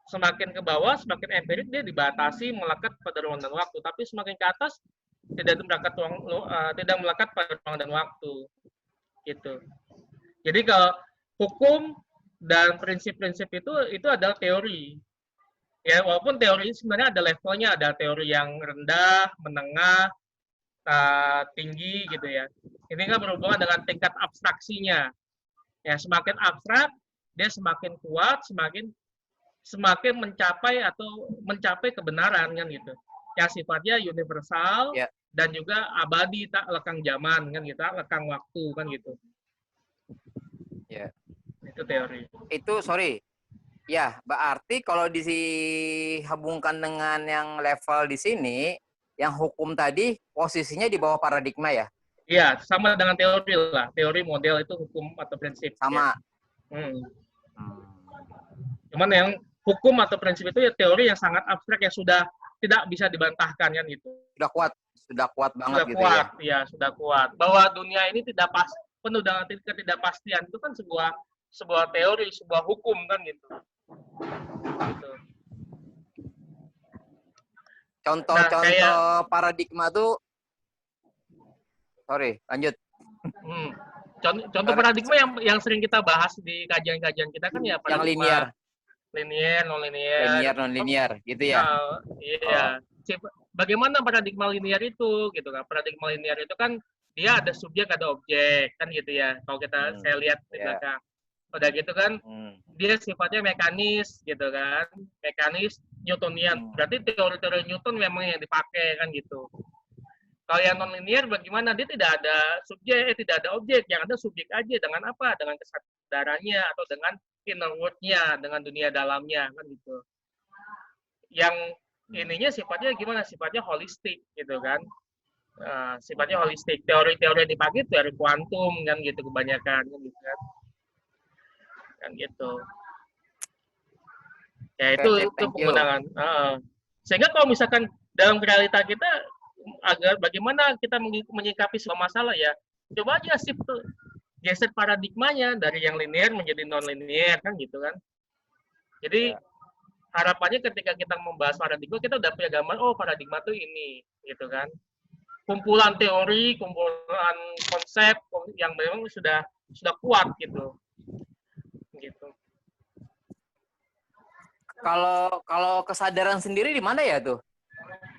Semakin ke bawah, semakin empirik dia dibatasi, melekat pada ruang dan waktu. Tapi semakin ke atas tidak melekat pada ruang dan waktu gitu. Jadi kalau hukum dan prinsip-prinsip itu adalah teori. Ya, walaupun teori sebenarnya ada levelnya, ada teori yang rendah, menengah, tinggi gitu ya. Ini kan berhubungan dengan tingkat abstraksinya. Ya, semakin abstrak dia semakin kuat, semakin mencapai kebenaran kan gitu. Yang sifatnya universal dan juga abadi, tak lekang zaman kan gitu, lekang waktu kan gitu. Ya. Itu teori. Itu ya, berarti kalau dihubungkan dengan yang level di sini, yang hukum tadi posisinya di bawah paradigma ya? Iya, sama dengan teori lah. Teori, model itu hukum atau prinsip. Sama. Ya. Cuman yang hukum atau prinsip itu ya teori yang sangat abstrak yang sudah tidak bisa dibantahkan kan gitu. Sudah kuat banget Sudah gitu kuat, ya. ya sudah kuat. Bahwa dunia ini tidak penuh dengan ketidakpastian itu kan sebuah teori, sebuah hukum kan gitu. Gitu. Contoh-contoh paradigma tuh, sorry, lanjut. Contoh paradigma yang sering kita bahas di kajian-kajian kita kan ya paradigma yang linear, non-linear, gitu ya. Iya. Bagaimana paradigma linear itu, gitu kan? Paradigma linear itu kan dia ada subjek, ada objek, kan gitu ya. Kalau saya lihat di belakang, udah gitu kan, dia sifatnya mekanis, gitu kan? Mekanis Newtonian. Berarti teori-teori Newton memang yang dipakai, kan gitu. Kalau yang non-linear bagaimana? Dia tidak ada subjek, tidak ada objek. Yang ada subjek aja. Dengan apa? Dengan kesadarannya atau dengan inner world-nya, dengan dunia dalamnya, kan gitu. Yang ininya sifatnya gimana? Sifatnya holistik, gitu kan. Sifatnya holistik. Teori-teori yang dipakai teori kuantum, kan gitu kebanyakan, kan gitu kan. Kan gitu. Ya itu penggunaan. Sehingga kalau misalkan dalam realita kita agar bagaimana kita menyikapi sebuah masalah ya, coba aja geser paradigmanya dari yang linear menjadi non linear kan gitu kan. Jadi harapannya ketika kita membahas paradigma kita udah punya gambar, oh paradigma tuh ini gitu kan. Kumpulan teori, kumpulan konsep yang memang sudah kuat gitu. Gitu. Kalau kesadaran sendiri di mana ya tuh?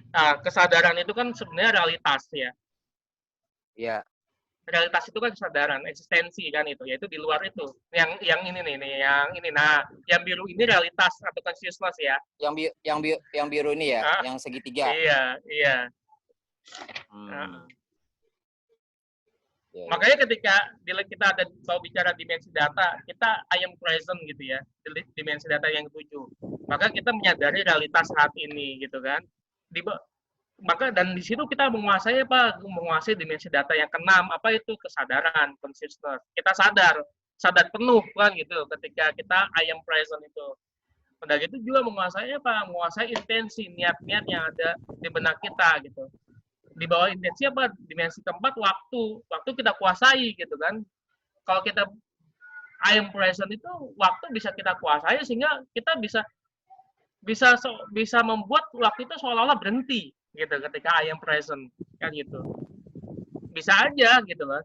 Nah, kesadaran itu kan sebenarnya realitas ya. Iya. Realitas itu kan kesadaran, eksistensi kan itu, yaitu di luar itu. Yang ini nih, yang ini. Nah, yang biru ini realitas atau consciousness ya. Yang biru ini ya, yang segitiga. Iya. Makanya ketika kita ada mau bicara dimensi data, kita I am present gitu ya, dimensi data yang ketujuh. Maka kita menyadari realitas saat ini gitu kan. Maka dan di situ kita menguasai dimensi data yang keenam, apa itu kesadaran, consciousness. Kita sadar penuh kan gitu ketika kita I am present itu. Udah gitu juga menguasai intensi, niat-niat yang ada di benak kita gitu. Di bawah intensi apa? Dimensi keempat waktu kita kuasai gitu kan. Kalau kita I am present itu waktu bisa kita kuasai sehingga kita bisa membuat waktu itu seolah-olah berhenti gitu ketika I am present kan gitu. Bisa aja gitu loh.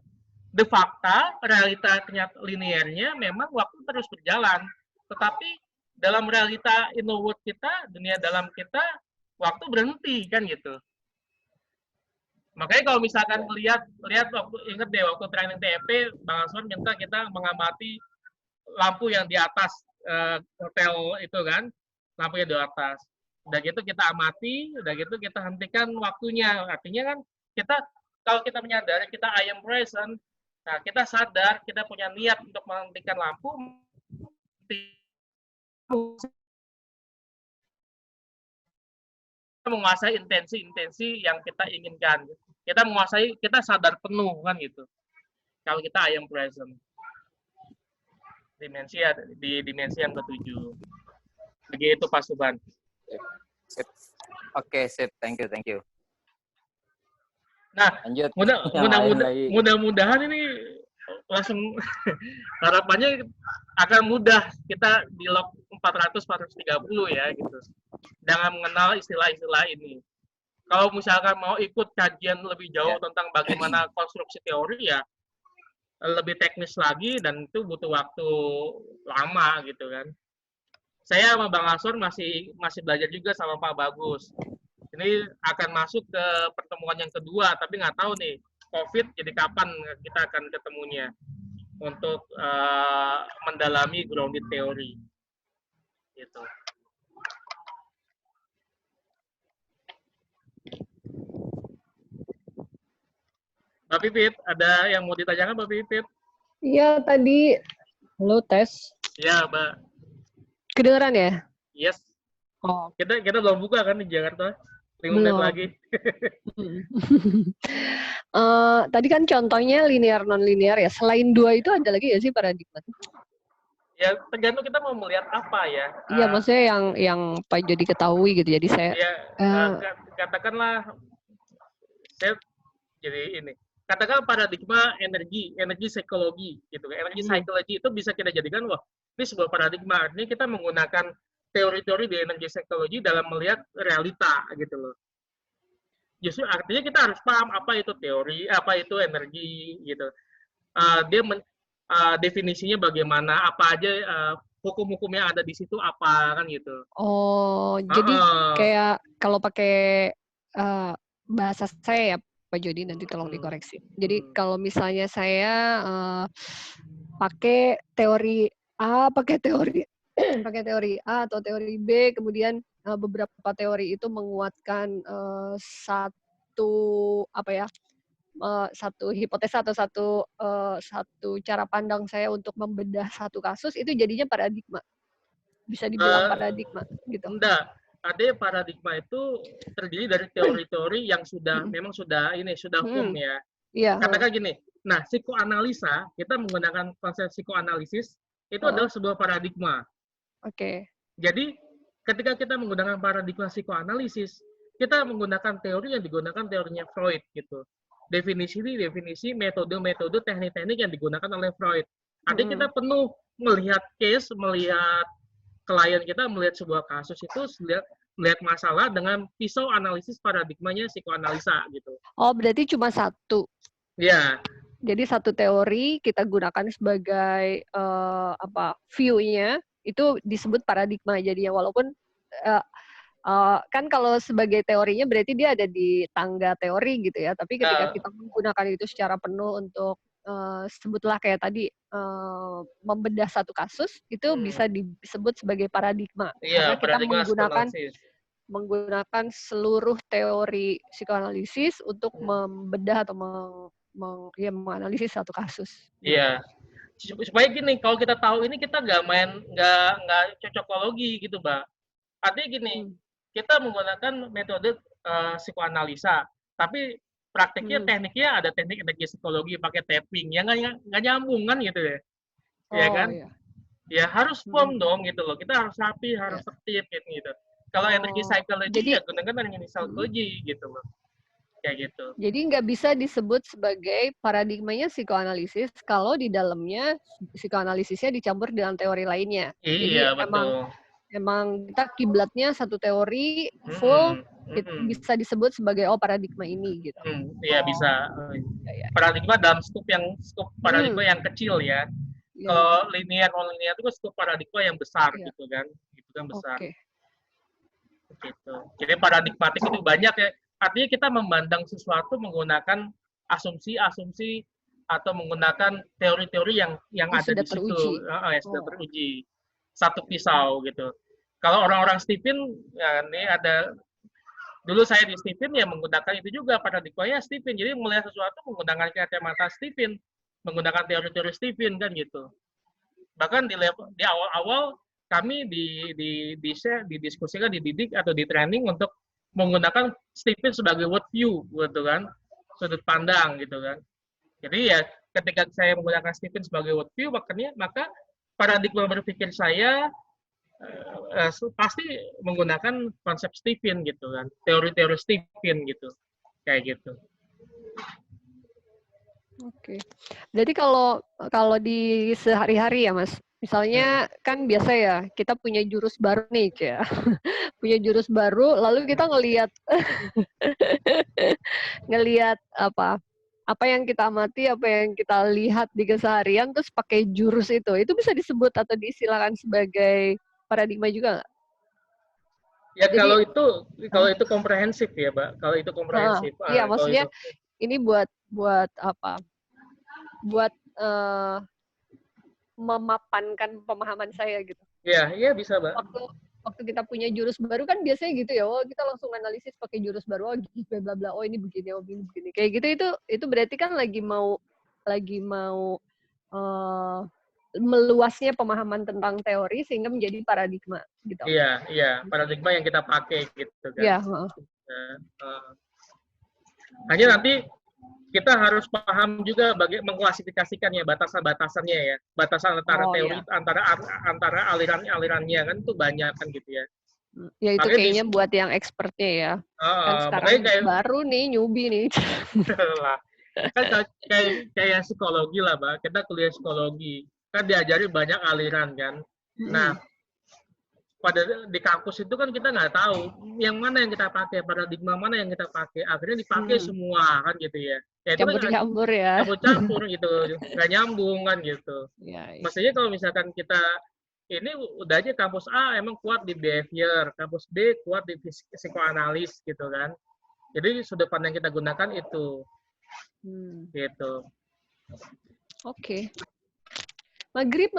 De facto realita linearnya memang waktu terus berjalan, tetapi dalam realita inner world kita, dunia dalam kita, waktu berhenti kan gitu. Makanya kalau misalkan lihat waktu inget deh waktu training TEP, Bang Aswan minta kita mengamati lampu yang di atas hotel itu kan, lampu yang di atas. Udah gitu kita amati, udah gitu kita hentikan waktunya. Artinya kan kalau kita menyadari kita I am present, nah kita sadar kita punya niat untuk menghentikan lampu, kita menguasai intensi yang kita inginkan. Kita sadar penuh kan gitu. Kalau kita I am present. Di dimensi yang ketujuh. Begitu Pak Subhan. Oke, sip. Thank you. Nah, mudah-mudahan ini langsung harapannya akan mudah kita di log 430 ya gitu. Dengan mengenal istilah-istilah ini. Kalau misalkan mau ikut kajian lebih jauh tentang bagaimana konstruksi teori ya lebih teknis lagi dan itu butuh waktu lama gitu kan. Saya sama Bang Aswan masih belajar juga sama Pak Bagus. Ini akan masuk ke pertemuan yang kedua, tapi nggak tahu nih COVID jadi kapan kita akan ketemunya untuk mendalami grounded theory. Gitu. Mbak Pipit, ada yang mau ditanyakan Mbak Pipit? Iya, tadi. Halo, tes. Iya, Mbak. Kedengeran ya? Yes. Oh. Kita belum buka kan di Jakarta? 5 menit lagi. Tadi kan contohnya linear non-linear ya. Selain dua itu ada lagi ya sih paradigma? Ya tergantung kita mau melihat apa ya. Iya, maksudnya yang Pak Jody ketahui gitu. Jadi saya Ya, katakanlah saya jadi ini. Katakan paradigma energi psikologi gitu. Energi psikologi itu bisa kita jadikan wah, ini sebuah paradigma. Ini kita menggunakan teori-teori di energi psikologi dalam melihat realita gitu loh. Justru artinya kita harus paham apa itu teori, apa itu energi gitu. Definisinya bagaimana, apa aja hukum-hukum yang ada di situ apa kan gitu. Oh, jadi kayak kalau pakai bahasa saya ya Pak Jody, nanti tolong dikoreksi. Jadi kalau misalnya saya pakai teori A, pakai teori A atau teori B, kemudian beberapa teori itu menguatkan satu hipotesa atau satu cara pandang saya untuk membedah satu kasus, itu jadinya paradigma. Bisa dibilang paradigma gitu. Enggak. Artinya paradigma itu terdiri dari teori-teori yang memang sudah hukum ya. Iya. Katakan gini. Nah, psikoanalisa, kita menggunakan konsep psikoanalisis itu adalah sebuah paradigma. Oke. Jadi ketika kita menggunakan paradigma psikoanalisis, kita menggunakan teori yang digunakan teorinya Freud gitu. Definisi, metode-metode, teknik-teknik yang digunakan oleh Freud. Artinya kita penuh melihat case, melihat klien kita, melihat sebuah kasus itu, melihat masalah dengan pisau analisis paradigmanya psikoanalisa gitu. Oh, berarti cuma satu. Ya. Jadi satu teori kita gunakan sebagai view-nya itu disebut paradigma. Jadi ya walaupun kan kalau sebagai teorinya berarti dia ada di tangga teori gitu ya. Tapi ketika kita menggunakan itu secara penuh untuk sebutlah kayak tadi membedah satu kasus, itu bisa disebut sebagai paradigma. Karena kita menggunakan seluruh teori psikoanalisis untuk membedah atau menganalisis satu kasus. Iya. Supaya gini, kalau kita tahu ini kita nggak cocokologi gitu, Mbak. Artinya gini, kita menggunakan metode psikoanalisa, tapi praktiknya tekniknya ada teknik energi psikologi pakai tapping, ya nggak nyambung kan gitu ya, ya kan? Iya. Ya harus firm dong gitu loh. Kita harus rapi, harus tertib gitu. Kalau energi psikologi ya gunakan energi psikologi gitu loh. Kayak gitu. Jadi nggak bisa disebut sebagai paradigmanya psikoanalisis kalau di dalamnya psikoanalisisnya dicampur dengan teori lainnya. Iya, jadi betul. Emang kita kiblatnya satu teori full, bisa disebut sebagai paradigma ini gitu. Iya bisa. Paradigma dalam skup paradigma yang kecil ya. Kalau linear non-linear itu skup paradigma yang besar gitu kan. Itu kan besar. Gitu. Jadi paradigmatik itu banyak ya. Artinya kita memandang sesuatu menggunakan asumsi-asumsi atau menggunakan teori-teori yang ada di situ, yang sudah teruji. Satu pisau gitu. Kalau orang-orang Stephen, ya ini ada dulu saya di Stephen ya menggunakan itu juga paradigmanya Stephen. Jadi melihat sesuatu menggunakan kacamata Stephen, menggunakan teori-teori Stephen kan gitu. Bahkan di awal-awal kami didiskusikan, dididik atau di training untuk menggunakan Stephen sebagai world view gitu kan, sudut pandang gitu kan. Jadi ya ketika saya menggunakan Stephen sebagai world view, maka paradigma berpikir saya pasti menggunakan konsep Stephen gitu kan, teori-teori Stephen gitu, kayak gitu. Oke. Jadi kalau di sehari-hari ya Mas, misalnya kan biasa ya kita punya jurus baru nih ya, punya jurus baru, lalu kita ngelihat apa yang kita amati, apa yang kita lihat di keseharian, terus pakai jurus itu bisa disebut atau diistilahkan sebagai paradigma juga nggak? Ya jadi, kalau itu komprehensif ya, Mbak. Kalau itu komprehensif. Iya, maksudnya ini buat apa? Buat memapankan pemahaman saya gitu. Iya bisa, Mbak. Waktu kita punya jurus baru kan biasanya gitu ya, kita langsung analisis pakai jurus baru, bla bla bla, ini begini, ini begini. Kayak gitu itu berarti kan lagi mau meluasnya pemahaman tentang teori sehingga menjadi paradigma gitu. Iya, paradigma yang kita pakai gitu kan. Iya, Hanya nanti kita harus paham juga mengklasifikasikan ya batasan-batasannya ya, batasan antara Oh, teori ya. antara aliran-alirannya kan itu banyak kan gitu ya. Ya itu Makanya kayaknya buat yang expertnya ya. Kan sekarang makanya kayak baru nih, newbie nih. lah, kan kayak psikologi lah, Mbak. Kita kuliah psikologi kan diajari banyak aliran kan. Nah, di kampus itu kan kita nggak tahu yang mana yang kita pakai, paradigma mana yang kita pakai, akhirnya dipakai semua kan gitu ya. Ya itu kan Campur-campur ya. campur-campur gitu, nggak nyambung kan gitu. Ya, Maksudnya kalau misalkan kita ini udah aja kampus A emang kuat di behavior, kampus B kuat di psikoanalis gitu kan. Jadi sudut pandang yang kita gunakan itu gitu. Oke. Maghrib.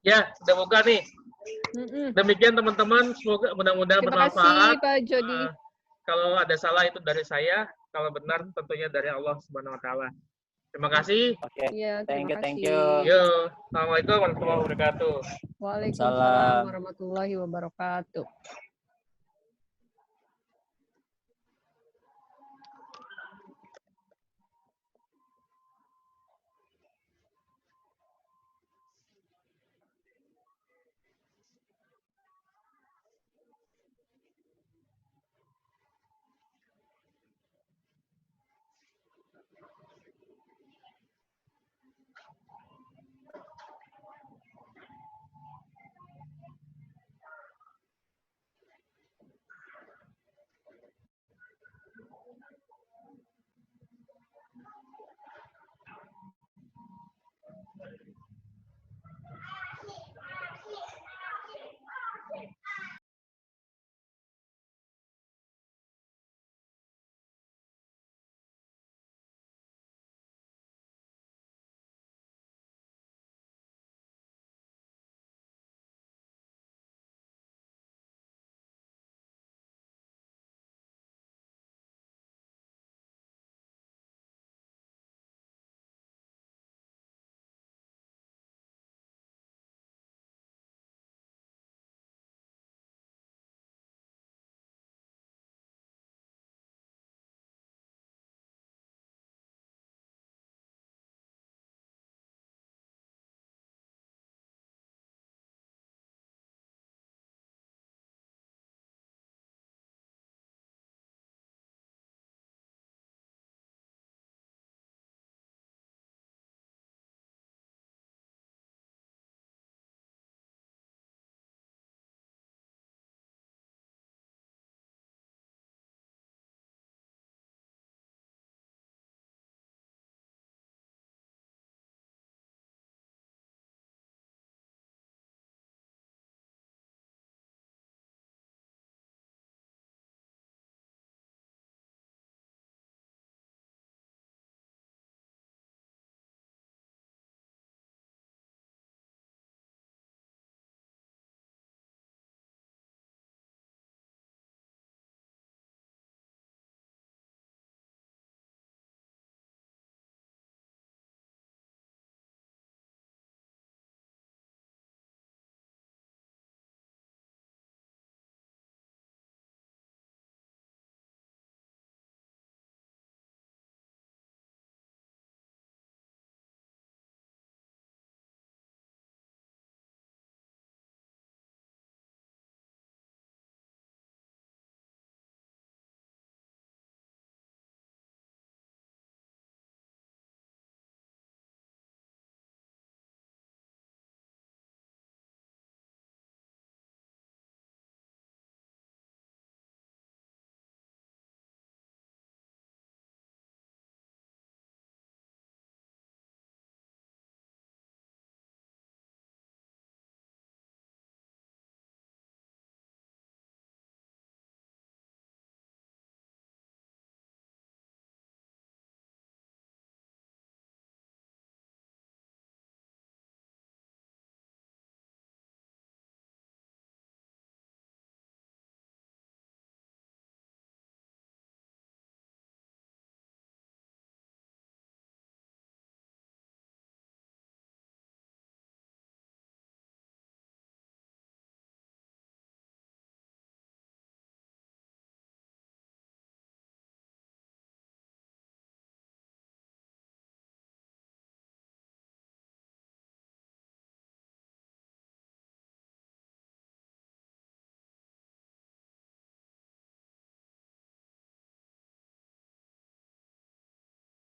Ya, udah buka nih. Demikian teman-teman, semoga mudah-mudahan Terima bermanfaat. kasih Pak Jody. Kalau ada salah itu dari saya, kalau benar tentunya dari Allah Subhanahu wa taala. Terima kasih. Iya, Thank terima you. kasih. Yo, Assalamualaikum warahmatullahi wabarakatuh. Waalaikumsalam warahmatullahi wabarakatuh.